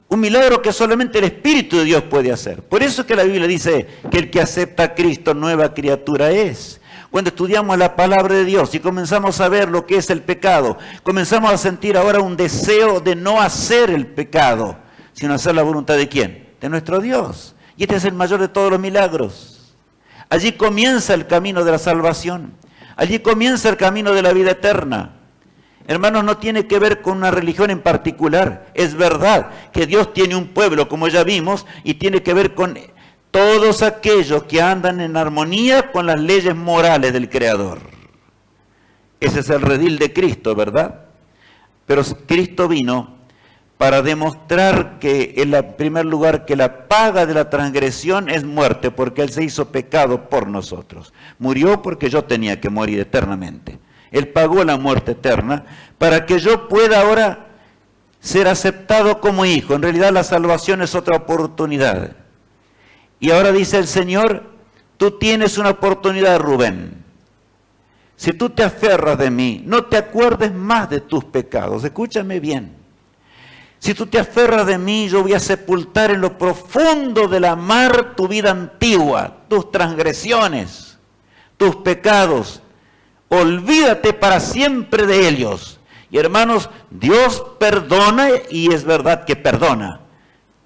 Un milagro que solamente el Espíritu de Dios puede hacer. Por eso es que la Biblia dice que el que acepta a Cristo, nueva criatura es. Cuando estudiamos la palabra de Dios y comenzamos a ver lo que es el pecado, comenzamos a sentir ahora un deseo de no hacer el pecado, sino hacer la voluntad ¿de quién? De nuestro Dios. Y este es el mayor de todos los milagros. Allí comienza el camino de la salvación. Allí comienza el camino de la vida eterna. Hermanos, no tiene que ver con una religión en particular. Es verdad que Dios tiene un pueblo, como ya vimos, y tiene que ver con todos aquellos que andan en armonía con las leyes morales del Creador. Ese es el redil de Cristo, ¿verdad? Pero Cristo vino para demostrar que, en primer lugar, que la paga de la transgresión es muerte, porque Él se hizo pecado por nosotros. Murió porque yo tenía que morir eternamente. Él pagó la muerte eterna para que yo pueda ahora ser aceptado como hijo. En realidad la salvación es otra oportunidad. Y ahora dice el Señor, tú tienes una oportunidad, Rubén. Si tú te aferras de mí, no te acuerdes más de tus pecados. Escúchame bien. Si tú te aferras de mí, yo voy a sepultar en lo profundo de la mar tu vida antigua, tus transgresiones, tus pecados. Olvídate para siempre de ellos. Y hermanos, Dios perdona y es verdad que perdona.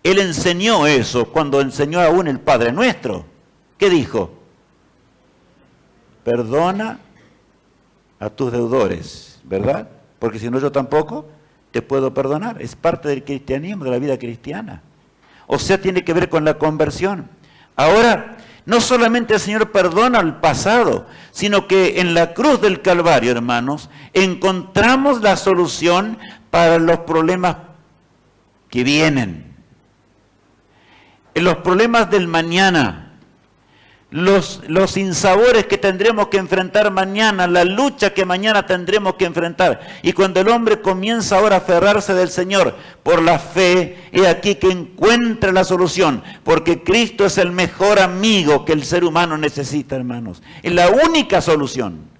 Él enseñó eso cuando enseñó aún el Padre Nuestro. ¿Qué dijo? Perdona a tus deudores, ¿verdad? Porque si no yo tampoco te puedo perdonar. Es parte del cristianismo, de la vida cristiana. O sea, tiene que ver con la conversión. Ahora, no solamente el Señor perdona el pasado, sino que en la cruz del Calvario, hermanos, encontramos la solución para los problemas que vienen. En los problemas del mañana, los sinsabores que tendremos que enfrentar mañana, la lucha que mañana tendremos que enfrentar. Y cuando el hombre comienza ahora a aferrarse del Señor por la fe, he aquí que encuentra la solución, porque Cristo es el mejor amigo que el ser humano necesita, hermanos. Es la única solución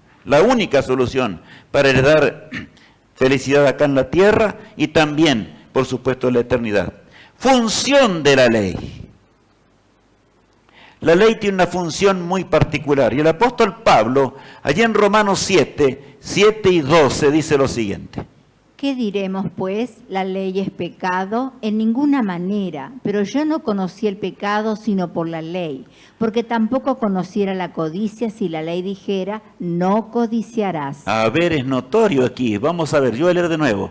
para heredar felicidad acá en la tierra y también, por supuesto, en la eternidad. Función de la ley. La ley tiene una función muy particular. Y el apóstol Pablo, allí en Romanos 7 y 12, dice lo siguiente. ¿Qué diremos, pues? La ley es pecado. En ninguna manera. Pero yo no conocí el pecado sino por la ley. Porque tampoco conociera la codicia si la ley dijera, no codiciarás. A ver, es notorio aquí. Vamos a ver, yo voy a leer de nuevo.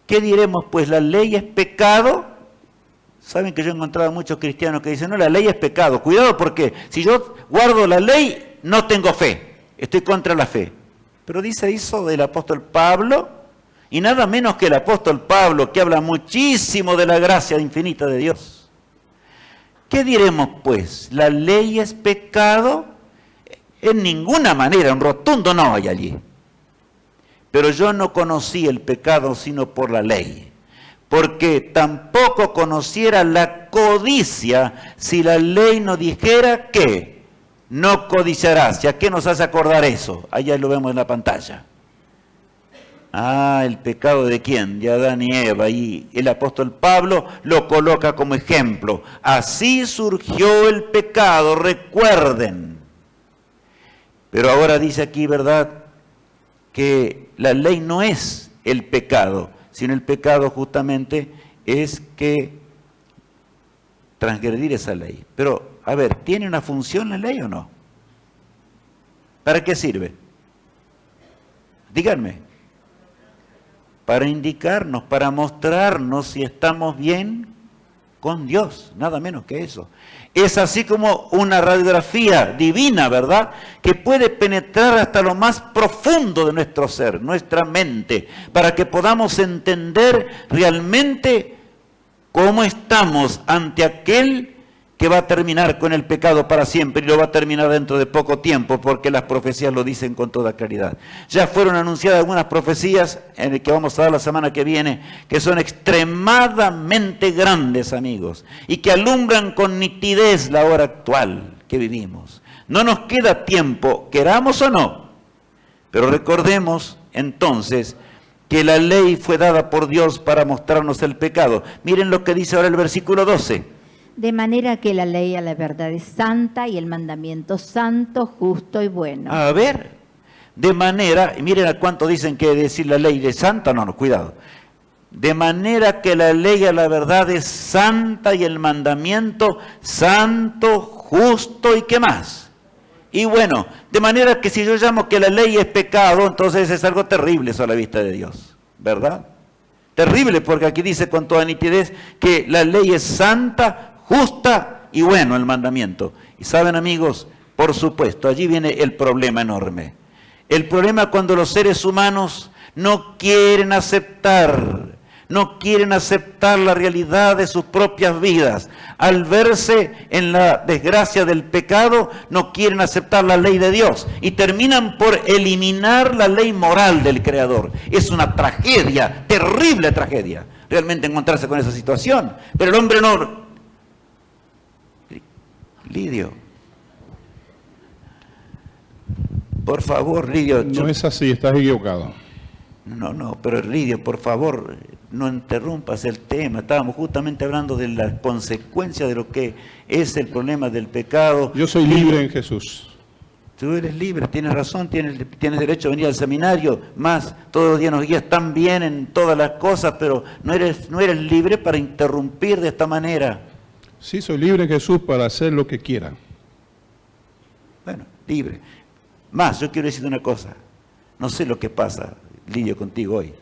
¿Qué diremos, pues? La ley es pecado. Saben que yo he encontrado muchos cristianos que dicen, no, la ley es pecado. Cuidado porque si yo guardo la ley, no tengo fe. Estoy contra la fe. Pero dice eso del apóstol Pablo, y nada menos que el apóstol Pablo, que habla muchísimo de la gracia infinita de Dios. ¿Qué diremos pues? ¿La ley es pecado? En ninguna manera, un rotundo no hay allí. Pero yo no conocí el pecado sino por la ley, porque tampoco conociera la codicia si la ley no dijera que no codiciarás. ¿Y a qué nos hace acordar eso? Allá lo vemos en la pantalla. ¿El pecado de quién? De Adán y Eva. Y el apóstol Pablo lo coloca como ejemplo. Así surgió el pecado, recuerden. Pero ahora dice aquí, ¿verdad?, que la ley no es el pecado, sino el pecado justamente es que transgredir esa ley. Pero, a ver, ¿tiene una función la ley o no? ¿Para qué sirve? Díganme. Para indicarnos, para mostrarnos si estamos bien con Dios, nada menos que eso. Es así como una radiografía divina, ¿verdad?, que puede penetrar hasta lo más profundo de nuestro ser, nuestra mente, para que podamos entender realmente cómo estamos ante aquel que va a terminar con el pecado para siempre y lo va a terminar dentro de poco tiempo, porque las profecías lo dicen con toda claridad. Ya fueron anunciadas algunas profecías en el que vamos a dar la semana que viene, que son extremadamente grandes, amigos, y que alumbran con nitidez la hora actual que vivimos. No nos queda tiempo, queramos o no, pero recordemos entonces que la ley fue dada por Dios para mostrarnos el pecado. Miren lo que dice ahora el versículo 12. De manera que la ley a la verdad es santa y el mandamiento santo, justo y bueno. A ver, de manera, miren a cuánto dicen que decir la ley es santa, no, cuidado. De manera que la ley a la verdad es santa y el mandamiento santo, justo y qué más. Y bueno, de manera que si yo llamo que la ley es pecado, entonces es algo terrible eso a la vista de Dios, ¿verdad? Terrible, porque aquí dice con toda nitidez que la ley es santa, justa y bueno el mandamiento. Y saben, amigos, por supuesto, allí viene el problema enorme. El problema cuando los seres humanos no quieren aceptar la realidad de sus propias vidas. Al verse en la desgracia del pecado, no quieren aceptar la ley de Dios y terminan por eliminar la ley moral del Creador. Es una tragedia, terrible tragedia, realmente encontrarse con esa situación. Pero el hombre no... Lidio, por favor, Lidio. No es así, estás equivocado. No, pero Lidio, por favor, no interrumpas el tema. Estábamos justamente hablando de la consecuencia de lo que es el problema del pecado. Yo soy libre en Jesús. Tú eres libre, tienes razón, tienes derecho a venir al seminario, más todos los días nos guías tan bien en todas las cosas, pero no eres libre para interrumpir de esta manera. Sí, soy libre en Jesús para hacer lo que quiera. Bueno, libre. Más, yo quiero decirte una cosa. No sé lo que pasa, Lidio, contigo hoy.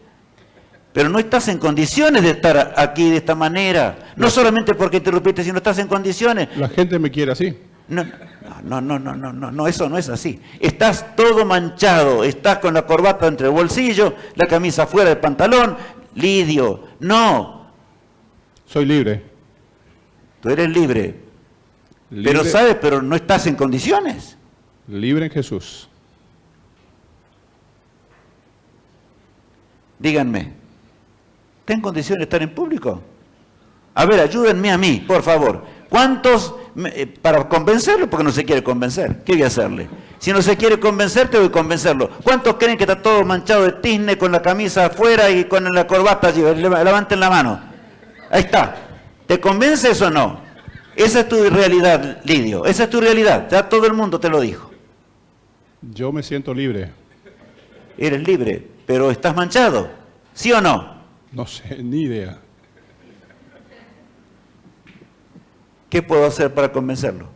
Pero no estás en condiciones de estar aquí de esta manera. No solamente porque interrumpiste, sino estás en condiciones. La gente me quiere así. No, eso no es así. Estás todo manchado, estás con la corbata entre el bolsillo, la camisa fuera del pantalón. Lidio, no. Soy libre. Tú eres libre. Pero sabes, pero no estás en condiciones. Libre en Jesús. Díganme, ¿está en condiciones de estar en público? A ver, ayúdenme a mí, por favor. ¿Cuántos, para convencerlo, porque no se quiere convencer? ¿Qué voy a hacerle? Si no se quiere convencer, te voy a convencerlo. ¿Cuántos creen que está todo manchado de tizne, con la camisa afuera y con la corbata allí? Levanten la mano. Ahí está. ¿Te convences o no? Esa es tu realidad, Lidio. Esa es tu realidad. Ya todo el mundo te lo dijo. Yo me siento libre. Eres libre, pero estás manchado. ¿Sí o no? No sé, ni idea. ¿Qué puedo hacer para convencerlo?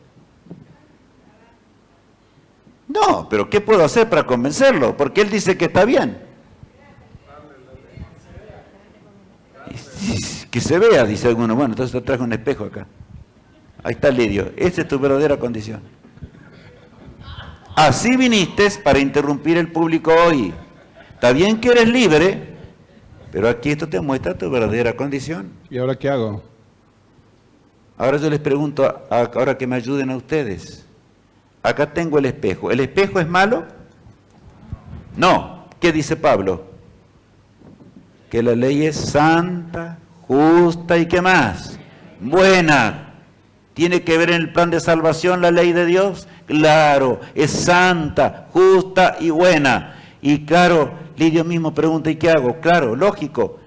No, pero ¿qué puedo hacer para convencerlo? Porque él dice que está bien. Que se vea, dice alguno. Bueno, entonces te traje un espejo acá. Ahí está Lidio. Esa es tu verdadera condición. Así viniste para interrumpir el público hoy. Está bien que eres libre, pero aquí esto te muestra tu verdadera condición. ¿Y ahora qué hago? Ahora yo les pregunto, ahora que me ayuden a ustedes. Acá tengo el espejo. ¿El espejo es malo? No. ¿Qué dice Pablo? Que la ley es santa, justa y ¿qué más? Buena. ¿Tiene que ver en el plan de salvación la ley de Dios? Claro, es santa, justa y buena. Y claro, Lidio mismo pregunta, ¿y qué hago? Claro, lógico.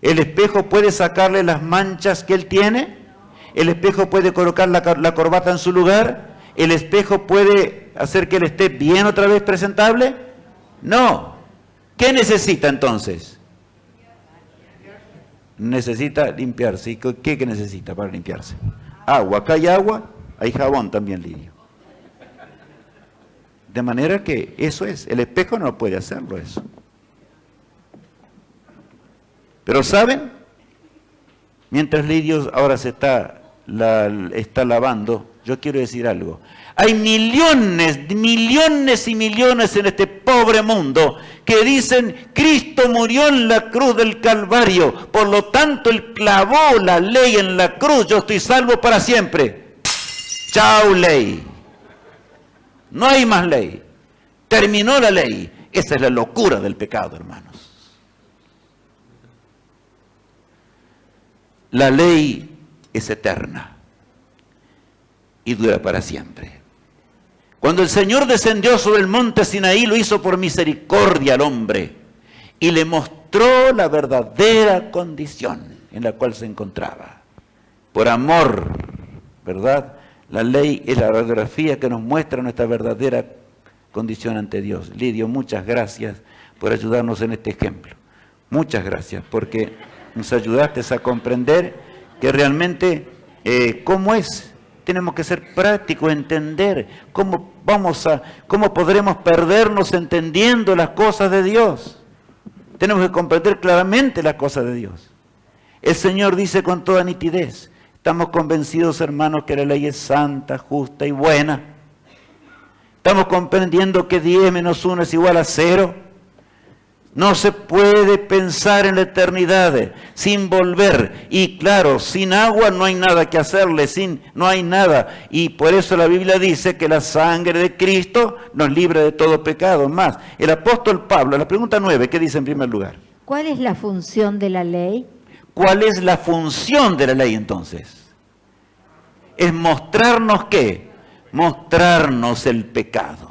¿El espejo puede sacarle las manchas que él tiene? ¿El espejo puede colocar la corbata en su lugar? ¿El espejo puede hacer que él esté bien otra vez presentable? No. ¿Qué necesita entonces? Necesita limpiarse. ¿Y qué necesita para limpiarse? Agua. Acá hay agua, hay jabón también, Lidio. De manera que eso es. El espejo no puede hacerlo eso. Pero ¿saben? Mientras Lidio ahora se está lavando, yo quiero decir algo. Hay millones y millones en este pobre mundo que dicen, Cristo murió en la cruz del Calvario, por lo tanto Él clavó la ley en la cruz, yo estoy salvo para siempre. Chao ley. No hay más ley. Terminó la ley. Esa es la locura del pecado, hermanos. La ley es eterna y dura para siempre. Cuando el Señor descendió sobre el monte Sinaí, lo hizo por misericordia al hombre y le mostró la verdadera condición en la cual se encontraba. Por amor, ¿verdad? La ley es la radiografía que nos muestra nuestra verdadera condición ante Dios. Lidio, muchas gracias por ayudarnos en este ejemplo. Muchas gracias, porque nos ayudaste a comprender que realmente cómo es. Tenemos que ser prácticos, entender cómo podremos perdernos entendiendo las cosas de Dios. Tenemos que comprender claramente las cosas de Dios. El Señor dice con toda nitidez, estamos convencidos, hermanos, que la ley es santa, justa y buena. Estamos comprendiendo que 10 menos 1 es igual a 0. No se puede pensar en la eternidad sin volver. Y claro, sin agua no hay nada que hacerle, no hay nada. Y por eso la Biblia dice que la sangre de Cristo nos libra de todo pecado. Más, el apóstol Pablo, la pregunta 9, ¿qué dice en primer lugar? ¿Cuál es la función de la ley? ¿Cuál es la función de la ley entonces? Es mostrarnos ¿qué? Mostrarnos el pecado.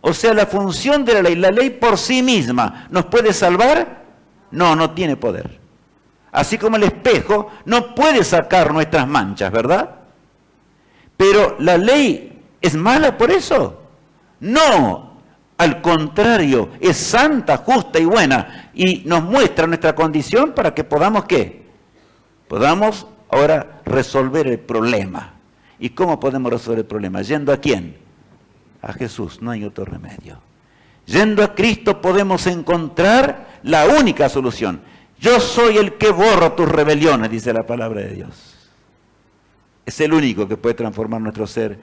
O sea, la función de la ley por sí misma, ¿nos puede salvar? No, no tiene poder. Así como el espejo no puede sacar nuestras manchas, ¿verdad? Pero la ley es mala por eso. No, al contrario, es santa, justa y buena. Y nos muestra nuestra condición para que podamos, ¿qué? Podamos ahora resolver el problema. ¿Y cómo podemos resolver el problema? ¿Yendo a quién? A Jesús, no hay otro remedio. Yendo a Cristo podemos encontrar la única solución. Yo soy el que borro tus rebeliones, dice la palabra de Dios. Es el único que puede transformar nuestro ser.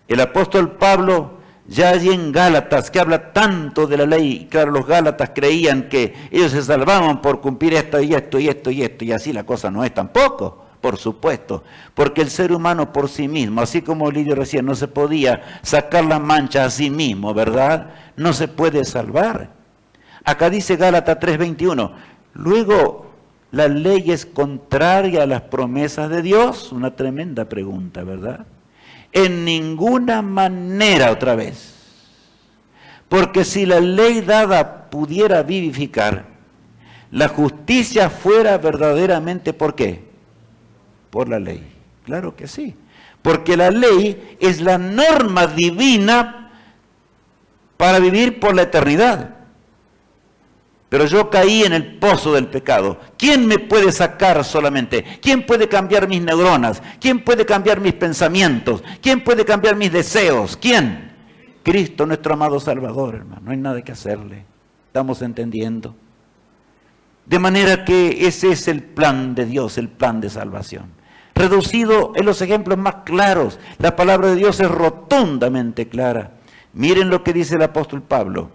El apóstol Pablo, ya allí en Gálatas, que habla tanto de la ley, claro, los Gálatas creían que ellos se salvaban por cumplir esto y esto y esto y esto, y así la cosa no es tampoco. Por supuesto, porque el ser humano por sí mismo, así como Lidio recién, no se podía sacar la mancha a sí mismo, ¿verdad? No se puede salvar. Acá dice Gálatas 3:21, luego, ¿la ley es contraria a las promesas de Dios? Una tremenda pregunta, ¿verdad? En ninguna manera, otra vez. Porque si la ley dada pudiera vivificar, la justicia fuera verdaderamente, ¿por qué? Por la ley. Claro que sí. Porque la ley es la norma divina para vivir por la eternidad. Pero yo caí en el pozo del pecado. ¿Quién me puede sacar solamente? ¿Quién puede cambiar mis neuronas? ¿Quién puede cambiar mis pensamientos? ¿Quién puede cambiar mis deseos? ¿Quién? Cristo, nuestro amado Salvador, hermano. No hay nada que hacerle. ¿Estamos entendiendo? De manera que ese es el plan de Dios, el plan de salvación. Reducido en los ejemplos más claros, la palabra de Dios es rotundamente clara. Miren lo que dice el apóstol Pablo,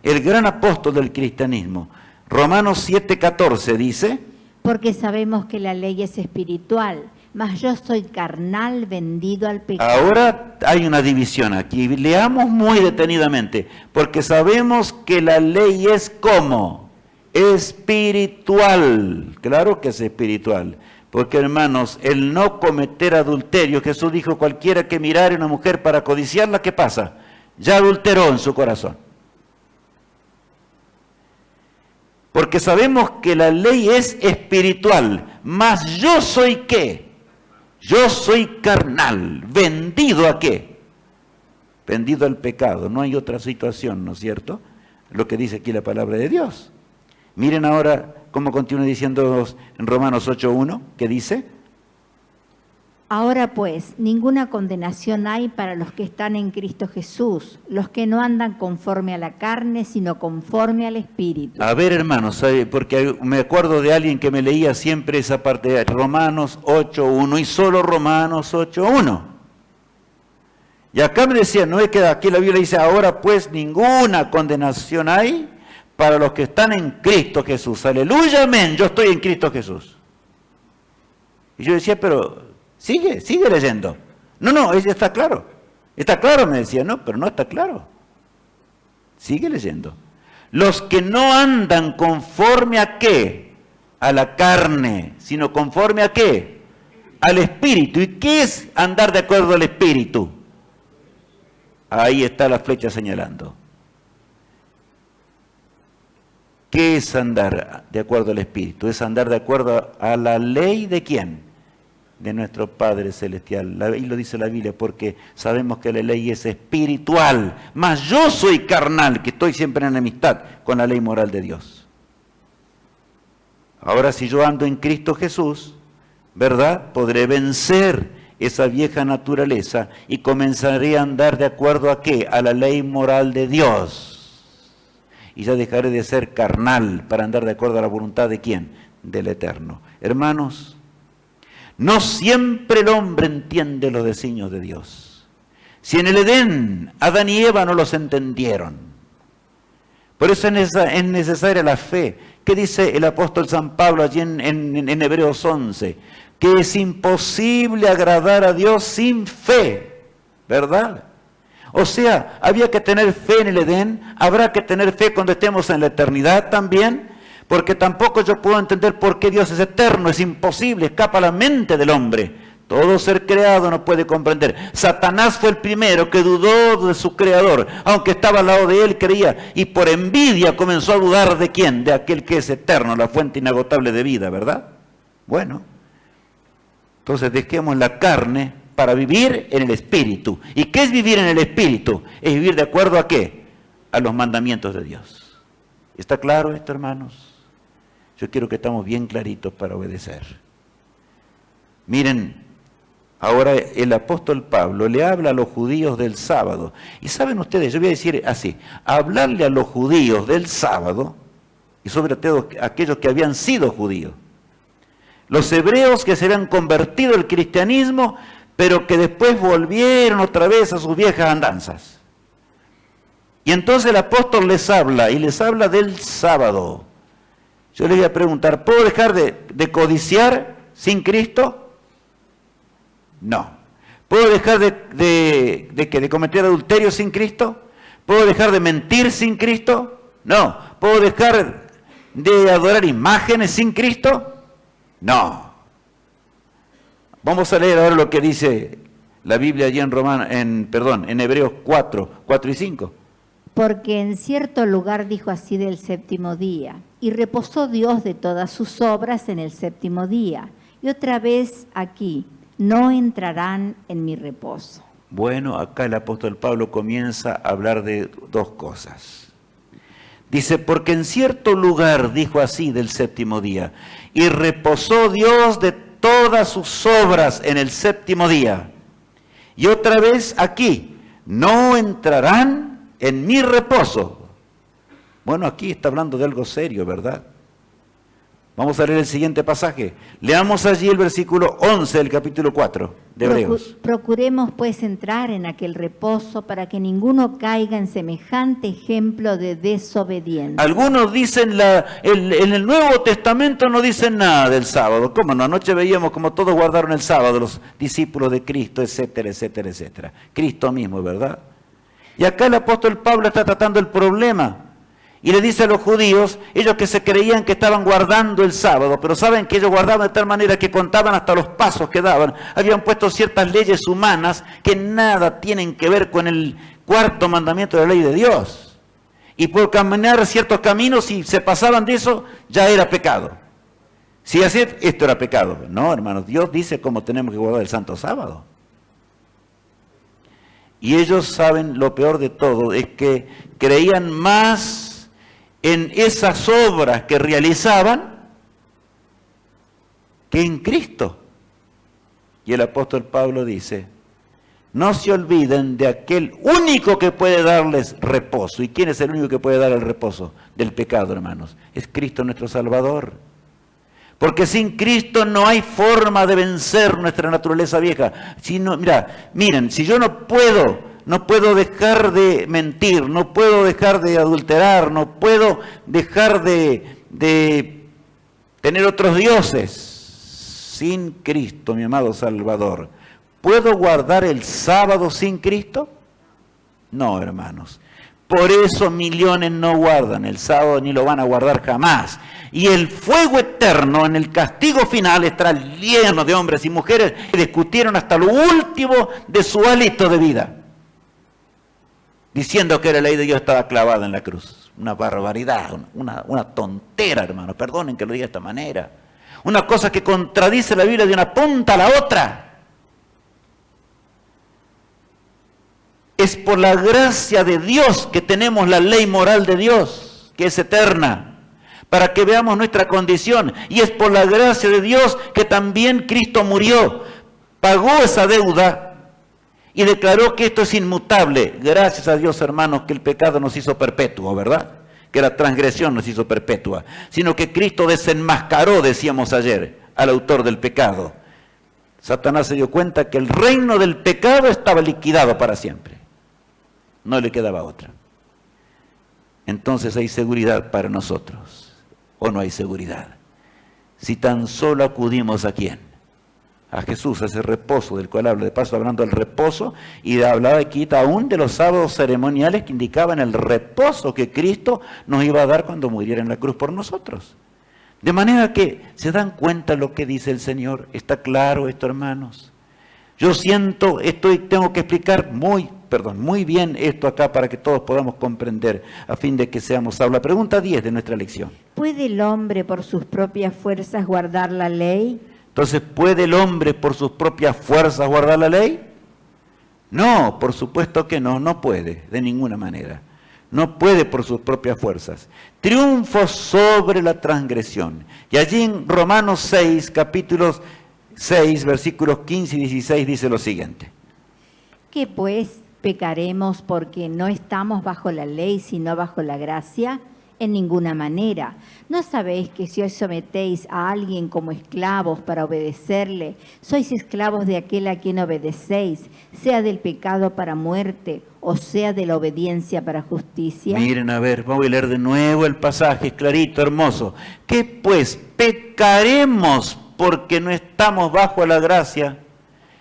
el gran apóstol del cristianismo. Romanos 7:14 dice: Porque sabemos que la ley es espiritual, mas yo soy carnal, vendido al pecado. Ahora hay una división aquí. Leamos muy detenidamente, porque sabemos que la ley es como espiritual. Claro que es espiritual. Porque, hermanos, el no cometer adulterio, Jesús dijo, cualquiera que mirare a una mujer para codiciarla, ¿qué pasa? Ya adulteró en su corazón. Porque sabemos que la ley es espiritual, mas yo soy ¿qué? Yo soy carnal, vendido ¿a qué? Vendido al pecado. No hay otra situación, ¿no es cierto? Lo que dice aquí la palabra de Dios. Miren ahora cómo continúa diciendo en Romanos 8:1, ¿qué dice? Ahora pues, ninguna condenación hay para los que están en Cristo Jesús, los que no andan conforme a la carne, sino conforme al Espíritu. A ver, hermanos, ¿sabe? Porque me acuerdo de alguien que me leía siempre esa parte de Romanos 8:1 y solo Romanos 8:1. Y acá me decía, no es que aquí la Biblia dice, ahora pues ninguna condenación hay para los que están en Cristo Jesús. Aleluya, amén, yo estoy en Cristo Jesús. Y yo decía, pero sigue leyendo. No, ya está claro. Está claro, me decía, no, pero no está claro. Sigue leyendo. Los que no andan conforme a qué? A la carne, sino conforme a qué? Al Espíritu. ¿Y qué es andar de acuerdo al Espíritu? Ahí está la flecha señalando. ¿Qué es andar de acuerdo al Espíritu? Es andar de acuerdo a la ley de ¿quién? De nuestro Padre Celestial. Y lo dice la Biblia porque sabemos que la ley es espiritual. Mas yo soy carnal, que estoy siempre en enemistad con la ley moral de Dios. Ahora si yo ando en Cristo Jesús, ¿verdad? Podré vencer esa vieja naturaleza y comenzaré a andar de acuerdo a ¿qué? A la ley moral de Dios. Y ya dejaré de ser carnal para andar de acuerdo a la voluntad de ¿quién? Del Eterno. Hermanos, no siempre el hombre entiende los designios de Dios. Si en el Edén Adán y Eva no los entendieron. Por eso es necesaria la fe. ¿Qué dice el apóstol San Pablo allí en Hebreos 11? Que es imposible agradar a Dios sin fe, ¿verdad? O sea, había que tener fe en el Edén, habrá que tener fe cuando estemos en la eternidad también, porque tampoco yo puedo entender por qué Dios es eterno, es imposible, escapa a la mente del hombre. Todo ser creado no puede comprender. Satanás fue el primero que dudó de su creador, aunque estaba al lado de él, creía, y por envidia comenzó a dudar ¿de quién? De aquel que es eterno, la fuente inagotable de vida, ¿verdad? Bueno, entonces dejemos la carne para vivir en el Espíritu. ¿Y qué es vivir en el Espíritu? Es vivir de acuerdo a ¿qué? A los mandamientos de Dios. ¿Está claro esto, hermanos? Yo quiero que estemos bien claritos para obedecer. Miren, ahora el apóstol Pablo le habla a los judíos del sábado. Y saben ustedes, yo voy a decir así, hablarle a los judíos del sábado, y sobre todo a aquellos que habían sido judíos. Los hebreos que se habían convertido al cristianismo, pero que después volvieron otra vez a sus viejas andanzas. Y entonces el apóstol les habla, y les habla del sábado. Yo les voy a preguntar, ¿puedo dejar de codiciar sin Cristo? No. ¿Puedo dejar de cometer adulterio sin Cristo? ¿Puedo dejar de mentir sin Cristo? No. ¿Puedo dejar de adorar imágenes sin Cristo? No. Vamos a leer ahora lo que dice la Biblia allí en Hebreos 4 y 5. Porque en cierto lugar dijo así del séptimo día, y reposó Dios de todas sus obras en el séptimo día. Y otra vez aquí, no entrarán en mi reposo. Bueno, acá el apóstol Pablo comienza a hablar de dos cosas. Dice, porque en cierto lugar dijo así del séptimo día, y reposó Dios de todas sus obras en el séptimo día. Y otra vez aquí, no entrarán en mi reposo. Bueno, aquí está hablando de algo serio, ¿verdad? Vamos a leer el siguiente pasaje. Leamos allí el versículo 11 del capítulo 4 de Hebreos. Procuremos pues entrar en aquel reposo para que ninguno caiga en semejante ejemplo de desobediencia. Algunos dicen, en el Nuevo Testamento no dicen nada del sábado. ¿Cómo no? Anoche veíamos como todos guardaron el sábado, los discípulos de Cristo, etcétera, etcétera, etcétera. Cristo mismo, ¿verdad? Y acá el apóstol Pablo está tratando el problema. Y le dice a los judíos, ellos que se creían que estaban guardando el sábado, pero saben que ellos guardaban de tal manera que contaban hasta los pasos que daban. Habían puesto ciertas leyes humanas que nada tienen que ver con el cuarto mandamiento de la ley de Dios. Y por caminar ciertos caminos, si se pasaban de eso, ya era pecado. Si así, esto era pecado. No, hermanos, Dios dice cómo tenemos que guardar el santo sábado. Y ellos saben, lo peor de todo, es que creían más en esas obras que realizaban que en Cristo. Y el apóstol Pablo dice, no se olviden de aquel único que puede darles reposo. ¿Y quién es el único que puede dar el reposo del pecado, hermanos? Es Cristo nuestro Salvador. Porque sin Cristo no hay forma de vencer nuestra naturaleza vieja. Miren, si yo no puedo dejar de mentir, no puedo dejar de adulterar, no puedo dejar de tener otros dioses. Sin Cristo, mi amado Salvador, ¿puedo guardar el sábado sin Cristo? No, hermanos. Por eso millones no guardan el sábado ni lo van a guardar jamás. Y el fuego eterno en el castigo final estará lleno de hombres y mujeres que discutieron hasta lo último de su hálito de vida, diciendo que la ley de Dios estaba clavada en la cruz. Una barbaridad, una tontera, hermano. Perdonen que lo diga de esta manera. Una cosa que contradice la Biblia de una punta a la otra. Es por la gracia de Dios que tenemos la ley moral de Dios, que es eterna, para que veamos nuestra condición. Y es por la gracia de Dios que también Cristo murió, pagó esa deuda y declaró que esto es inmutable. Gracias a Dios, hermanos, que el pecado nos hizo perpetuo, ¿verdad? Que la transgresión nos hizo perpetua. Sino que Cristo desenmascaró, decíamos ayer, al autor del pecado. Satanás se dio cuenta que el reino del pecado estaba liquidado para siempre. No le quedaba otra. Entonces hay seguridad para nosotros. ¿O no hay seguridad? Si tan solo acudimos a ¿quién? A Jesús, a ese reposo del cual habla. De paso hablando del reposo, y hablaba aquí aún de los sábados ceremoniales que indicaban el reposo que Cristo nos iba a dar cuando muriera en la cruz por nosotros. De manera que se dan cuenta lo que dice el Señor. ¿Está claro esto, hermanos? Yo siento, tengo que explicar muy bien esto acá para que todos podamos comprender, a fin de que seamos salvos. La pregunta 10 de nuestra lección. ¿Puede el hombre por sus propias fuerzas guardar la ley? Entonces, ¿puede el hombre por sus propias fuerzas guardar la ley? No, por supuesto que no, no puede, de ninguna manera. No puede por sus propias fuerzas. Triunfo sobre la transgresión. Y allí en Romanos 6, capítulos 6, versículos 15 y 16 dice lo siguiente. ¿Qué pues pecaremos porque no estamos bajo la ley sino bajo la gracia? En ninguna manera. ¿No sabéis que si os sometéis a alguien como esclavos para obedecerle, sois esclavos de aquel a quien obedecéis, sea del pecado para muerte o sea de la obediencia para justicia? Miren, a ver, voy a leer de nuevo el pasaje, es clarito, hermoso. ¿Qué pues pecaremos porque no estamos bajo la gracia?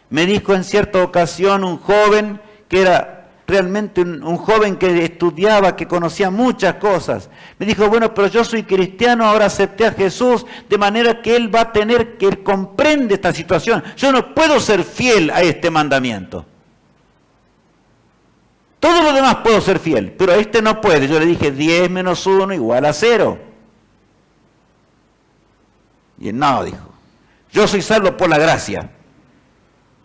Me dijo en cierta ocasión un joven que era realmente un joven que estudiaba, que conocía muchas cosas. Me dijo, bueno, pero yo soy cristiano, ahora acepté a Jesús, de manera que él va a tener que, él comprende esta situación. Yo no puedo ser fiel a este mandamiento. Todo lo demás puedo ser fiel, pero a este no puede. Yo le dije, 10 menos 1 igual a 0. Y él no, dijo, yo soy salvo por la gracia.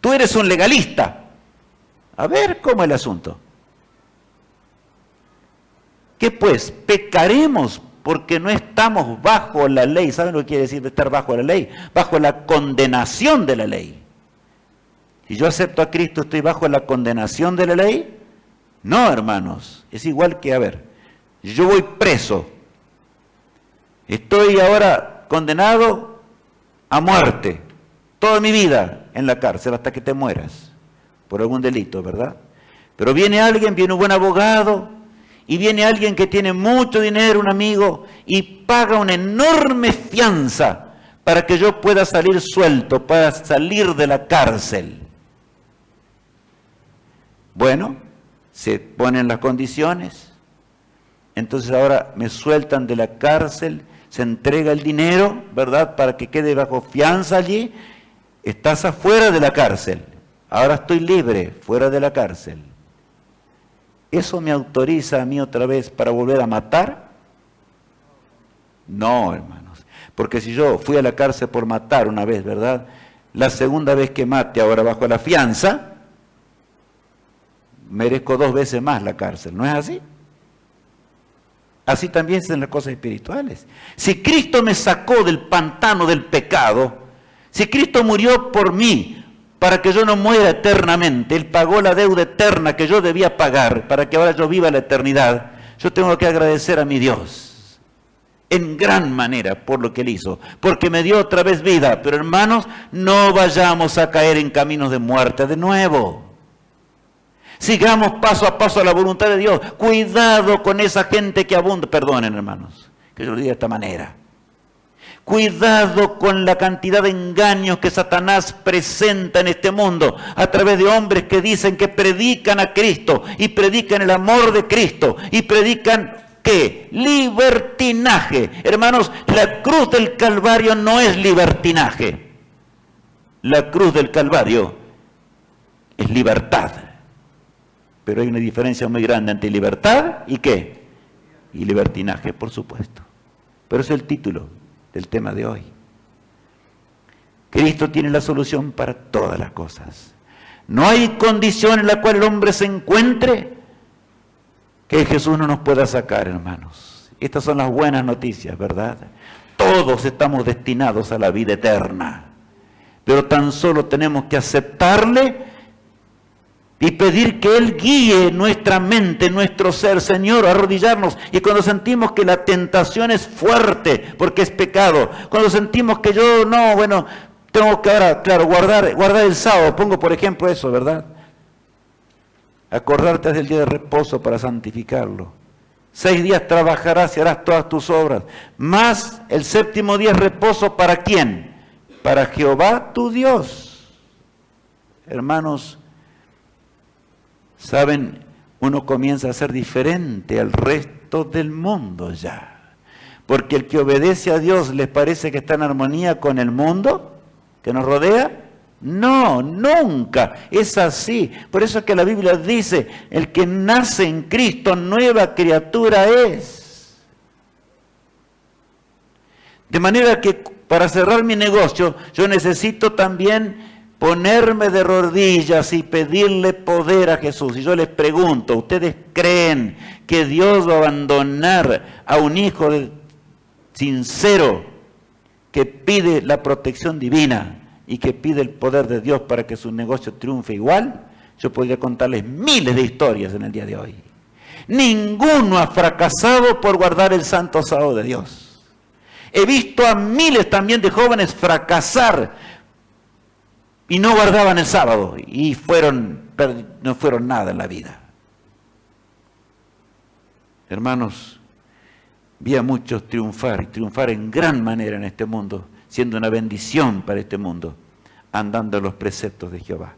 Tú eres un legalista. A ver cómo es el asunto. ¿Qué pues? Pecaremos porque no estamos bajo la ley. ¿Saben lo que quiere decir de estar bajo la ley? Bajo la condenación de la ley. Si yo acepto a Cristo, ¿estoy bajo la condenación de la ley? No, hermanos. Es igual que, a ver, yo voy preso. Estoy ahora condenado a muerte, toda mi vida en la cárcel hasta que te mueras, por algún delito, ¿verdad? Pero viene alguien, viene un buen abogado, y viene alguien que tiene mucho dinero, un amigo, y paga una enorme fianza para que yo pueda salir suelto, para salir de la cárcel. Bueno, se ponen las condiciones, entonces ahora me sueltan de la cárcel, se entrega el dinero, ¿verdad?, para que quede bajo fianza allí. Estás afuera de la cárcel, ahora estoy libre, fuera de la cárcel. ¿Eso me autoriza a mí otra vez para volver a matar? No, hermanos, porque si yo fui a la cárcel por matar una vez, ¿verdad?, la segunda vez que mate ahora bajo la fianza, merezco 2 veces más la cárcel, ¿no es así? Así también es en las cosas espirituales. Si Cristo me sacó del pantano del pecado, si Cristo murió por mí para que yo no muera eternamente, Él pagó la deuda eterna que yo debía pagar para que ahora yo viva la eternidad, yo tengo que agradecer a mi Dios en gran manera por lo que Él hizo, porque me dio otra vez vida. Pero hermanos, no vayamos a caer en caminos de muerte de nuevo. Sigamos paso a paso a la voluntad de Dios. Cuidado con esa gente que abunda. Perdonen, hermanos, que yo lo diga de esta manera. Cuidado con la cantidad de engaños que Satanás presenta en este mundo a través de hombres que dicen que predican a Cristo y predican el amor de Cristo y predican ¿qué? Libertinaje. Hermanos, la cruz del Calvario no es libertinaje. La cruz del Calvario es libertad. Pero hay una diferencia muy grande entre libertad y ¿qué? Y libertinaje, por supuesto. Pero ese es el título del tema de hoy. Cristo tiene la solución para todas las cosas. No hay condición en la cual el hombre se encuentre que Jesús no nos pueda sacar, hermanos. Estas son las buenas noticias, ¿verdad? Todos estamos destinados a la vida eterna. Pero tan solo tenemos que aceptarle y pedir que Él guíe nuestra mente, nuestro ser. Señor, arrodillarnos. Y cuando sentimos que la tentación es fuerte, porque es pecado, cuando sentimos que yo, no, bueno, tengo que ahora, claro, guardar el sábado, pongo por ejemplo eso, ¿verdad? Acordarte del día de reposo para santificarlo. 6 días trabajarás y harás todas tus obras. Más el 7º día es reposo, ¿para quién? Para Jehová tu Dios. Hermanos, ¿saben? Uno comienza a ser diferente al resto del mundo ya. Porque el que obedece a Dios, ¿les parece que está en armonía con el mundo que nos rodea? No, nunca. Es así. Por eso es que la Biblia dice, el que nace en Cristo, nueva criatura es. De manera que para cerrar mi negocio, yo necesito también ponerme de rodillas y pedirle poder a Jesús. Y yo les pregunto, ¿ustedes creen que Dios va a abandonar a un hijo sincero que pide la protección divina y que pide el poder de Dios para que su negocio triunfe igual? Yo podría contarles miles de historias en el día de hoy. Ninguno ha fracasado por guardar el santo sábado de Dios. He visto a miles también de jóvenes fracasar y no guardaban el sábado y no fueron nada en la vida. Hermanos, vi a muchos triunfar y triunfar en gran manera en este mundo, siendo una bendición para este mundo, andando en los preceptos de Jehová.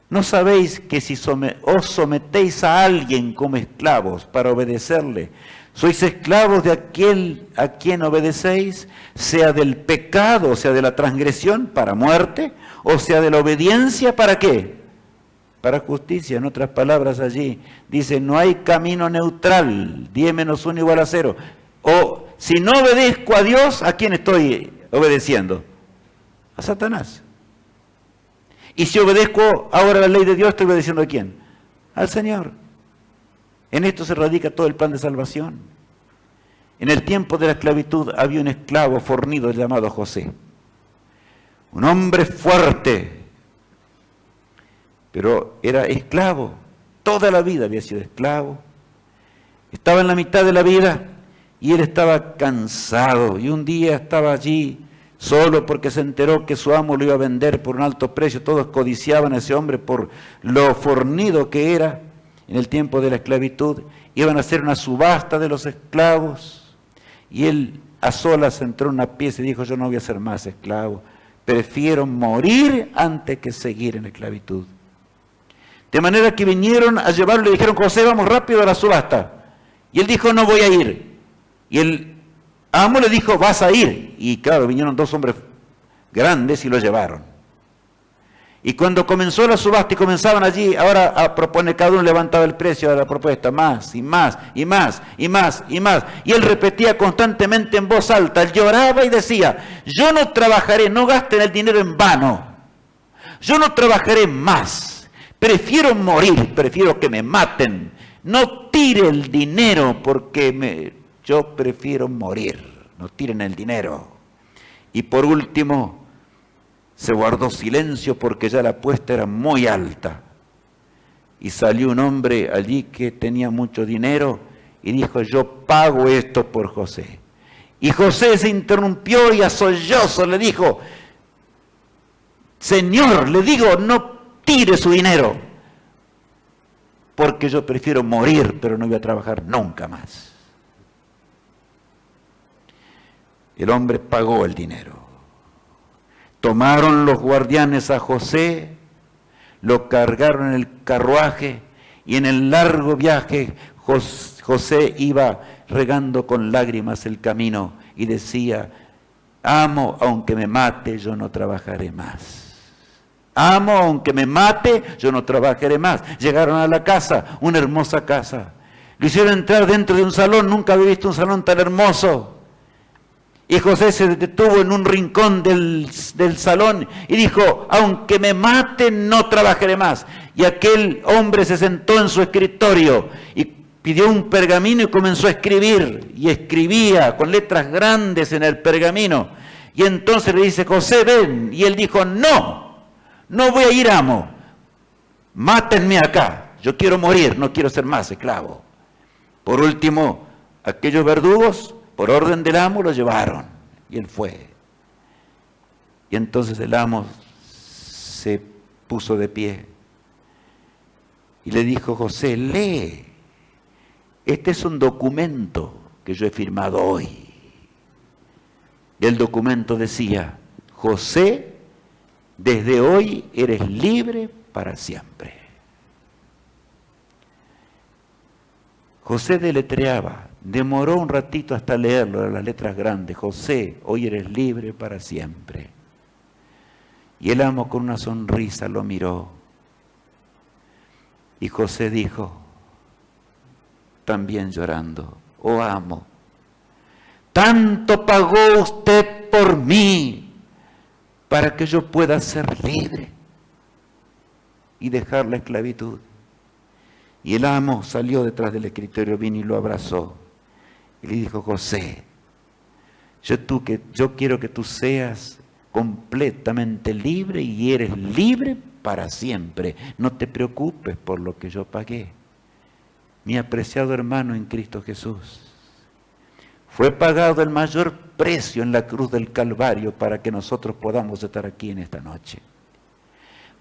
¿No sabéis que si os sometéis a alguien como esclavos para obedecerle, sois esclavos de aquel a quien obedecéis, sea del pecado, o sea de la transgresión, para muerte, o sea de la obediencia, ¿para qué? Para justicia. En otras palabras allí dice, no hay camino neutral, 10 menos 1 igual a 0. O si no obedezco a Dios, ¿a quién estoy obedeciendo? A Satanás. Y si obedezco ahora la ley de Dios, ¿estoy obedeciendo a quién? Al Señor. En esto se radica todo el plan de salvación. En el tiempo de la esclavitud había un esclavo fornido llamado José. Un hombre fuerte, pero era esclavo. Toda la vida había sido esclavo. Estaba en la mitad de la vida Y él estaba cansado y un día estaba allí solo porque se enteró que su amo lo iba a vender por un alto precio. Todos codiciaban a ese hombre por lo fornido que era en el tiempo de la esclavitud. Iban a hacer una subasta de los esclavos y él a solas entró en una pieza y dijo: yo no voy a ser más esclavo, prefiero morir antes que seguir en la esclavitud. De manera que vinieron a llevarlo y le dijeron: José, vamos rápido a la subasta. Y él dijo: no voy a ir. Y el amo le dijo: vas a ir. Y claro, vinieron dos hombres grandes y lo llevaron. Y cuando comenzó la subasta y comenzaban allí, ahora a proponer, cada uno levantaba el precio de la propuesta, más y más y más y más y más. Y él repetía constantemente en voz alta, él lloraba y decía: yo no trabajaré, no gasten el dinero en vano. Yo no trabajaré más, prefiero morir, prefiero que me maten. No tire el dinero porque yo prefiero morir, no tiren el dinero. Y por último, se guardó silencio porque ya la apuesta era muy alta. Y salió un hombre allí que tenía mucho dinero y dijo: yo pago esto por José. Y José se interrumpió y a sollozo le dijo: Señor, le digo, no tire su dinero, porque yo prefiero morir, pero no voy a trabajar nunca más. El hombre pagó el dinero. Tomaron los guardianes a José, lo cargaron en el carruaje y en el largo viaje José iba regando con lágrimas el camino y decía: amo, aunque me mate, yo no trabajaré más. Amo, aunque me mate, yo no trabajaré más. Llegaron a la casa, una hermosa casa. Lo hicieron entrar dentro de un salón, nunca había visto un salón tan hermoso. Y José se detuvo en un rincón del salón y dijo: aunque me maten, no trabajaré más. Y aquel hombre se sentó en su escritorio y pidió un pergamino y comenzó a escribir. Y escribía con letras grandes en el pergamino. Y entonces le dice: José, ven. Y él dijo: no voy a ir, amo. Mátenme acá. Yo quiero morir, no quiero ser más esclavo. Por último, aquellos verdugos, por orden del amo, lo llevaron y él fue. Y entonces el amo se puso de pie y le dijo: José, lee. Este es un documento que yo he firmado hoy. Y el documento decía: José, desde hoy eres libre para siempre. José deletreaba. Demoró un ratito hasta leerlo, las letras grandes: José, hoy eres libre para siempre. Y el amo con una sonrisa lo miró. Y José dijo, también llorando: oh amo, tanto pagó usted por mí para que yo pueda ser libre y dejar la esclavitud. Y el amo salió detrás del escritorio, vino y lo abrazó. Y le dijo: José, yo quiero que tú seas completamente libre y eres libre para siempre. No te preocupes por lo que yo pagué. Mi apreciado hermano en Cristo Jesús, fue pagado el mayor precio en la cruz del Calvario para que nosotros podamos estar aquí en esta noche.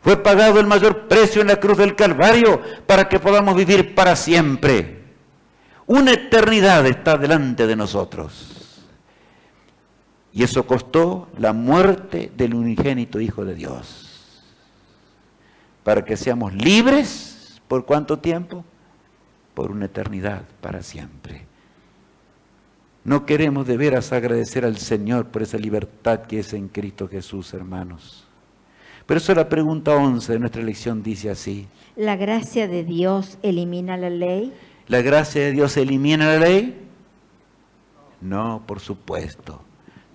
Fue pagado el mayor precio en la cruz del Calvario para que podamos vivir para siempre. Una eternidad está delante de nosotros. Y eso costó la muerte del unigénito Hijo de Dios. Para que seamos libres, ¿por cuánto tiempo? Por una eternidad, para siempre. No queremos de veras agradecer al Señor por esa libertad que es en Cristo Jesús, hermanos. Por eso la pregunta 11 de nuestra lección dice así: ¿la gracia de Dios elimina la ley? ¿La gracia de Dios elimina la ley? No, por supuesto.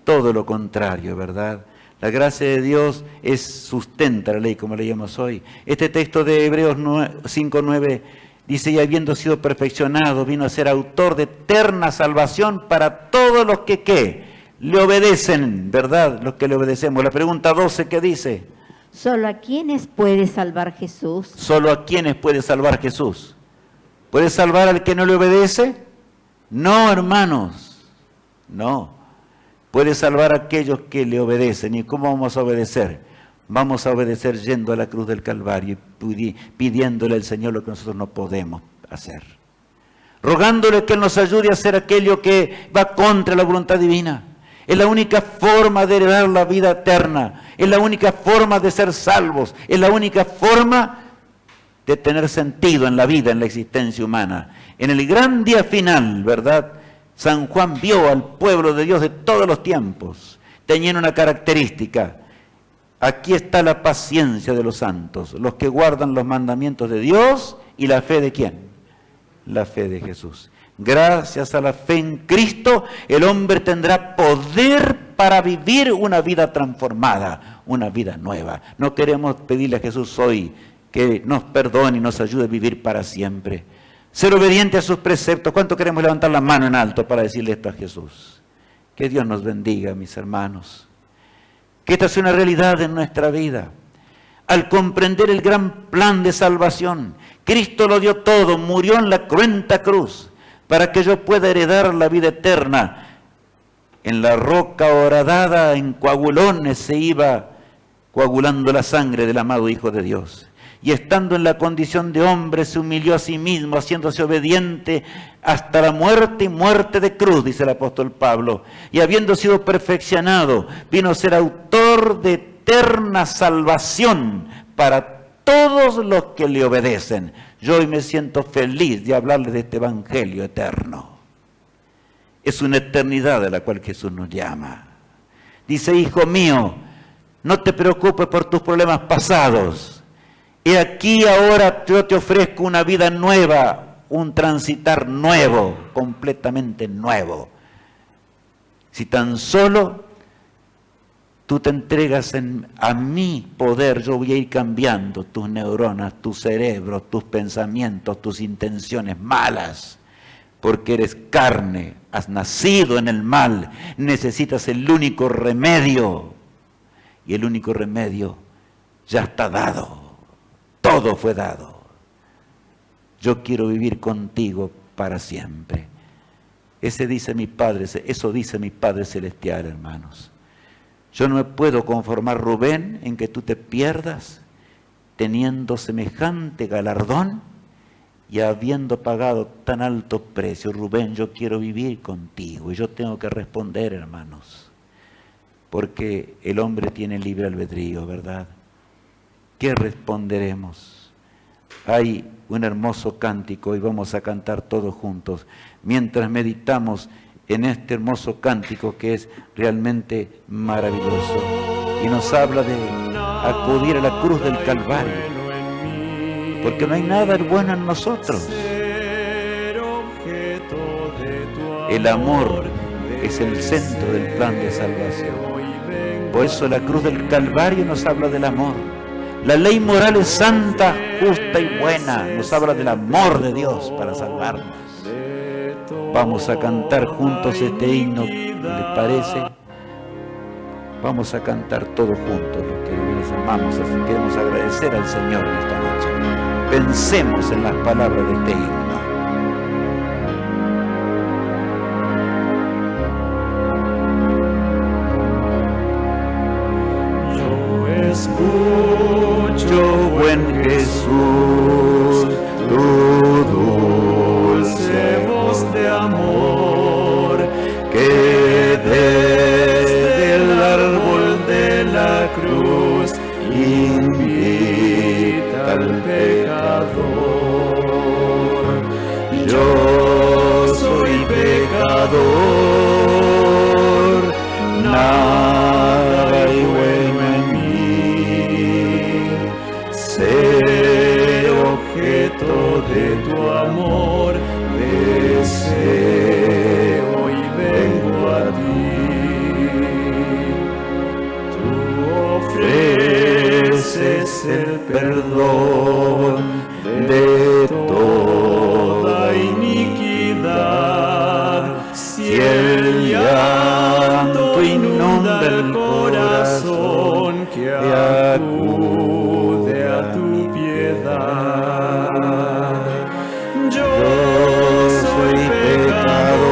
Todo lo contrario, ¿verdad? La gracia de Dios sustenta la ley, como leíamos hoy. Este texto de Hebreos 5:9 dice: y habiendo sido perfeccionado, vino a ser autor de eterna salvación para todos los que, ¿qué? Le obedecen, ¿verdad? Los que le obedecemos. La pregunta 12, ¿qué dice? ¿Solo a quiénes puede salvar Jesús? ¿Solo a quiénes puede salvar Jesús? ¿Puede salvar al que no le obedece? No, hermanos. No. Puede salvar a aquellos que le obedecen. ¿Y cómo vamos a obedecer? Vamos a obedecer yendo a la cruz del Calvario y pidiéndole al Señor lo que nosotros no podemos hacer. Rogándole que Él nos ayude a hacer aquello que va contra la voluntad divina. Es la única forma de heredar la vida eterna. Es la única forma de ser salvos. Es la única forma de tener sentido en la vida, en la existencia humana. En el gran día final, ¿verdad? San Juan vio al pueblo de Dios de todos los tiempos. Tenían una característica. Aquí está la paciencia de los santos, los que guardan los mandamientos de Dios y la fe de ¿quién? La fe de Jesús. Gracias a la fe en Cristo, el hombre tendrá poder para vivir una vida transformada, una vida nueva. No queremos pedirle a Jesús hoy que nos perdone y nos ayude a vivir para siempre. Ser obediente a sus preceptos. ¿Cuánto queremos levantar la mano en alto para decirle esto a Jesús? Que Dios nos bendiga, mis hermanos. Que esta sea una realidad en nuestra vida. Al comprender el gran plan de salvación, Cristo lo dio todo, murió en la cruenta cruz, para que yo pueda heredar la vida eterna. En la roca horadada, en coagulones, se iba coagulando la sangre del amado Hijo de Dios. Y estando en la condición de hombre, se humilló a sí mismo, haciéndose obediente hasta la muerte y muerte de cruz, dice el apóstol Pablo. Y habiendo sido perfeccionado, vino a ser autor de eterna salvación para todos los que le obedecen. Yo hoy me siento feliz de hablarles de este evangelio eterno. Es una eternidad a la cual Jesús nos llama. Dice, hijo mío, no te preocupes por tus problemas pasados. Y aquí ahora yo te ofrezco una vida nueva, un transitar nuevo, completamente nuevo. Si tan solo tú te entregas a mi poder, yo voy a ir cambiando tus neuronas, tu cerebro, tus pensamientos, tus intenciones malas. Porque eres carne, has nacido en el mal, necesitas el único remedio. Y el único remedio ya está dado. Todo fue dado. Yo quiero vivir contigo para siempre. Eso dice mi Padre Celestial, hermanos. Yo no me puedo conformar, Rubén, en que tú te pierdas teniendo semejante galardón y habiendo pagado tan alto precio. Rubén, yo quiero vivir contigo y yo tengo que responder, hermanos, porque el hombre tiene libre albedrío, ¿verdad? ¿Qué responderemos? Hay un hermoso cántico y vamos a cantar todos juntos mientras meditamos en este hermoso cántico que es realmente maravilloso y nos habla de acudir a la cruz del Calvario, porque no hay nada bueno en nosotros. El amor es el centro del plan de salvación. Por eso la cruz del Calvario nos habla del amor. La ley moral es santa, justa y buena. Nos habla del amor de Dios para salvarnos. Vamos a cantar juntos este himno, ¿les parece? Vamos a cantar todos juntos, los que nos amamos, así que queremos agradecer al Señor esta noche. Pensemos en las palabras de este himno. Escucho, buen Jesús, tu dulce voz de amor, que desde el árbol de la cruz invita al pecador. Yo soy pecador, nada hay bueno en mí, ser objeto de tu amor, deseo y vengo a ti. Tú ofreces el perdón de toda iniquidad, si el llanto inunda el corazón que acude a tu piedad. Yo soy pecador,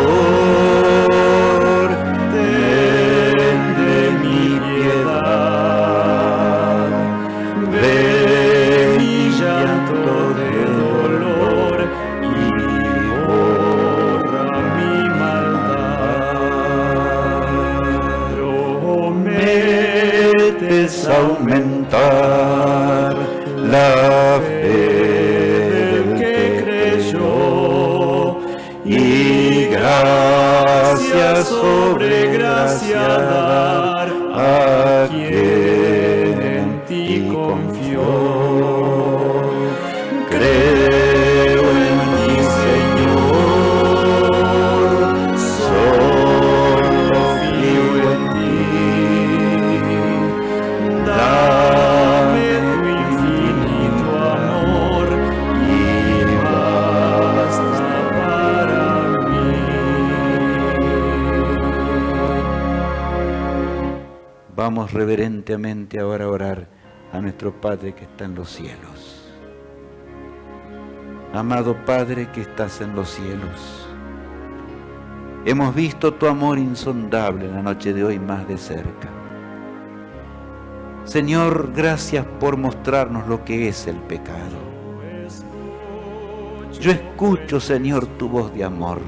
la fe del que creyó, y gracia sobre gracia dar a quien en ti confió. Creo en ti, Señor, solo confío en ti. Dame tu infinito amor y basta para mí. Vamos reverentemente ahora a orar a nuestro Padre que está en los cielos. Amado Padre que estás en los cielos, hemos visto tu amor insondable en la noche de hoy más de cerca. Señor, gracias por mostrarnos lo que es el pecado. Yo escucho, Señor, tu voz de amor,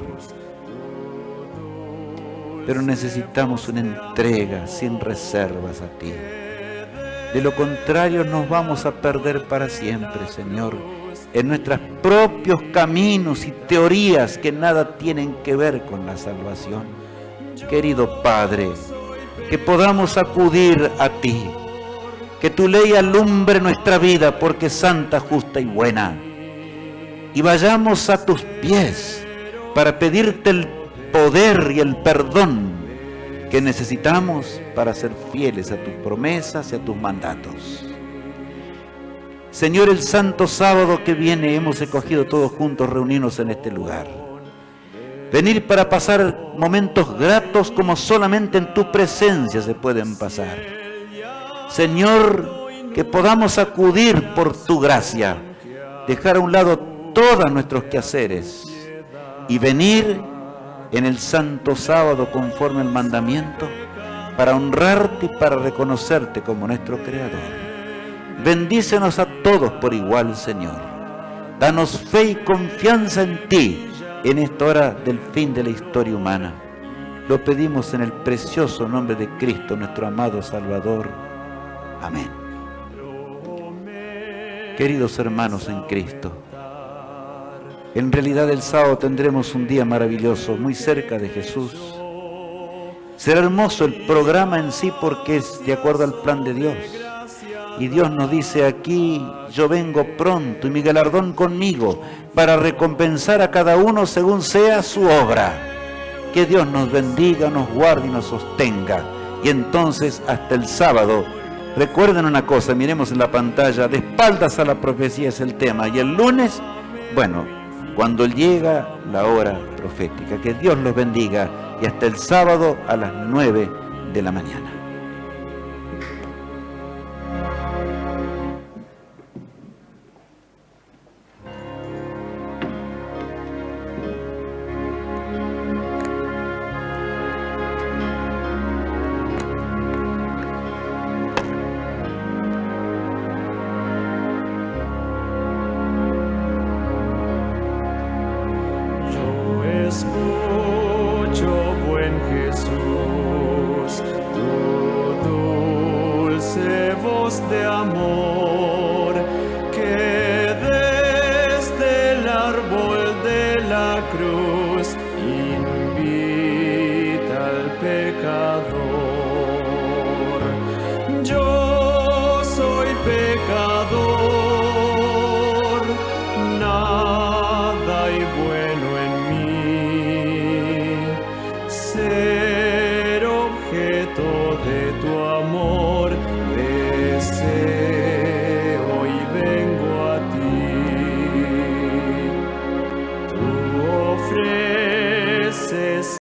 pero necesitamos una entrega sin reservas a ti. De lo contrario nos vamos a perder para siempre, Señor, en nuestros propios caminos y teorías que nada tienen que ver con la salvación. Querido Padre, que podamos acudir a ti, que tu ley alumbre nuestra vida porque es santa, justa y buena, y vayamos a tus pies para pedirte el poder y el perdón que necesitamos para ser fieles a tus promesas y a tus mandatos. Señor, el santo sábado que viene hemos escogido todos juntos reunirnos en este lugar. Venir para pasar momentos gratos como solamente en tu presencia se pueden pasar. Señor, que podamos acudir por tu gracia, dejar a un lado todos nuestros quehaceres y venir en el santo sábado conforme al mandamiento para honrarte y para reconocerte como nuestro Creador. Bendícenos a todos por igual, Señor. Danos fe y confianza en ti en esta hora del fin de la historia humana. Lo pedimos en el precioso nombre de Cristo, nuestro amado Salvador. Amén. Queridos hermanos en Cristo, en realidad el sábado tendremos un día maravilloso, muy cerca de Jesús. Será hermoso el programa en sí porque es de acuerdo al plan de Dios. Y Dios nos dice aquí, yo vengo pronto y mi galardón conmigo para recompensar a cada uno según sea su obra. Que Dios nos bendiga, nos guarde y nos sostenga. Y entonces hasta el sábado, recuerden una cosa, miremos en la pantalla, de espaldas a la profecía es el tema. Y el lunes, bueno, cuando llega la hora profética. Que Dios los bendiga y hasta el sábado a las 9 de la mañana. Escucho, buen Jesús, tu dulce voz de amor, que desde el árbol de la cruz invita al pecador. Yo soy pecador, nada hay bueno en ser objeto de tu amor, deseo.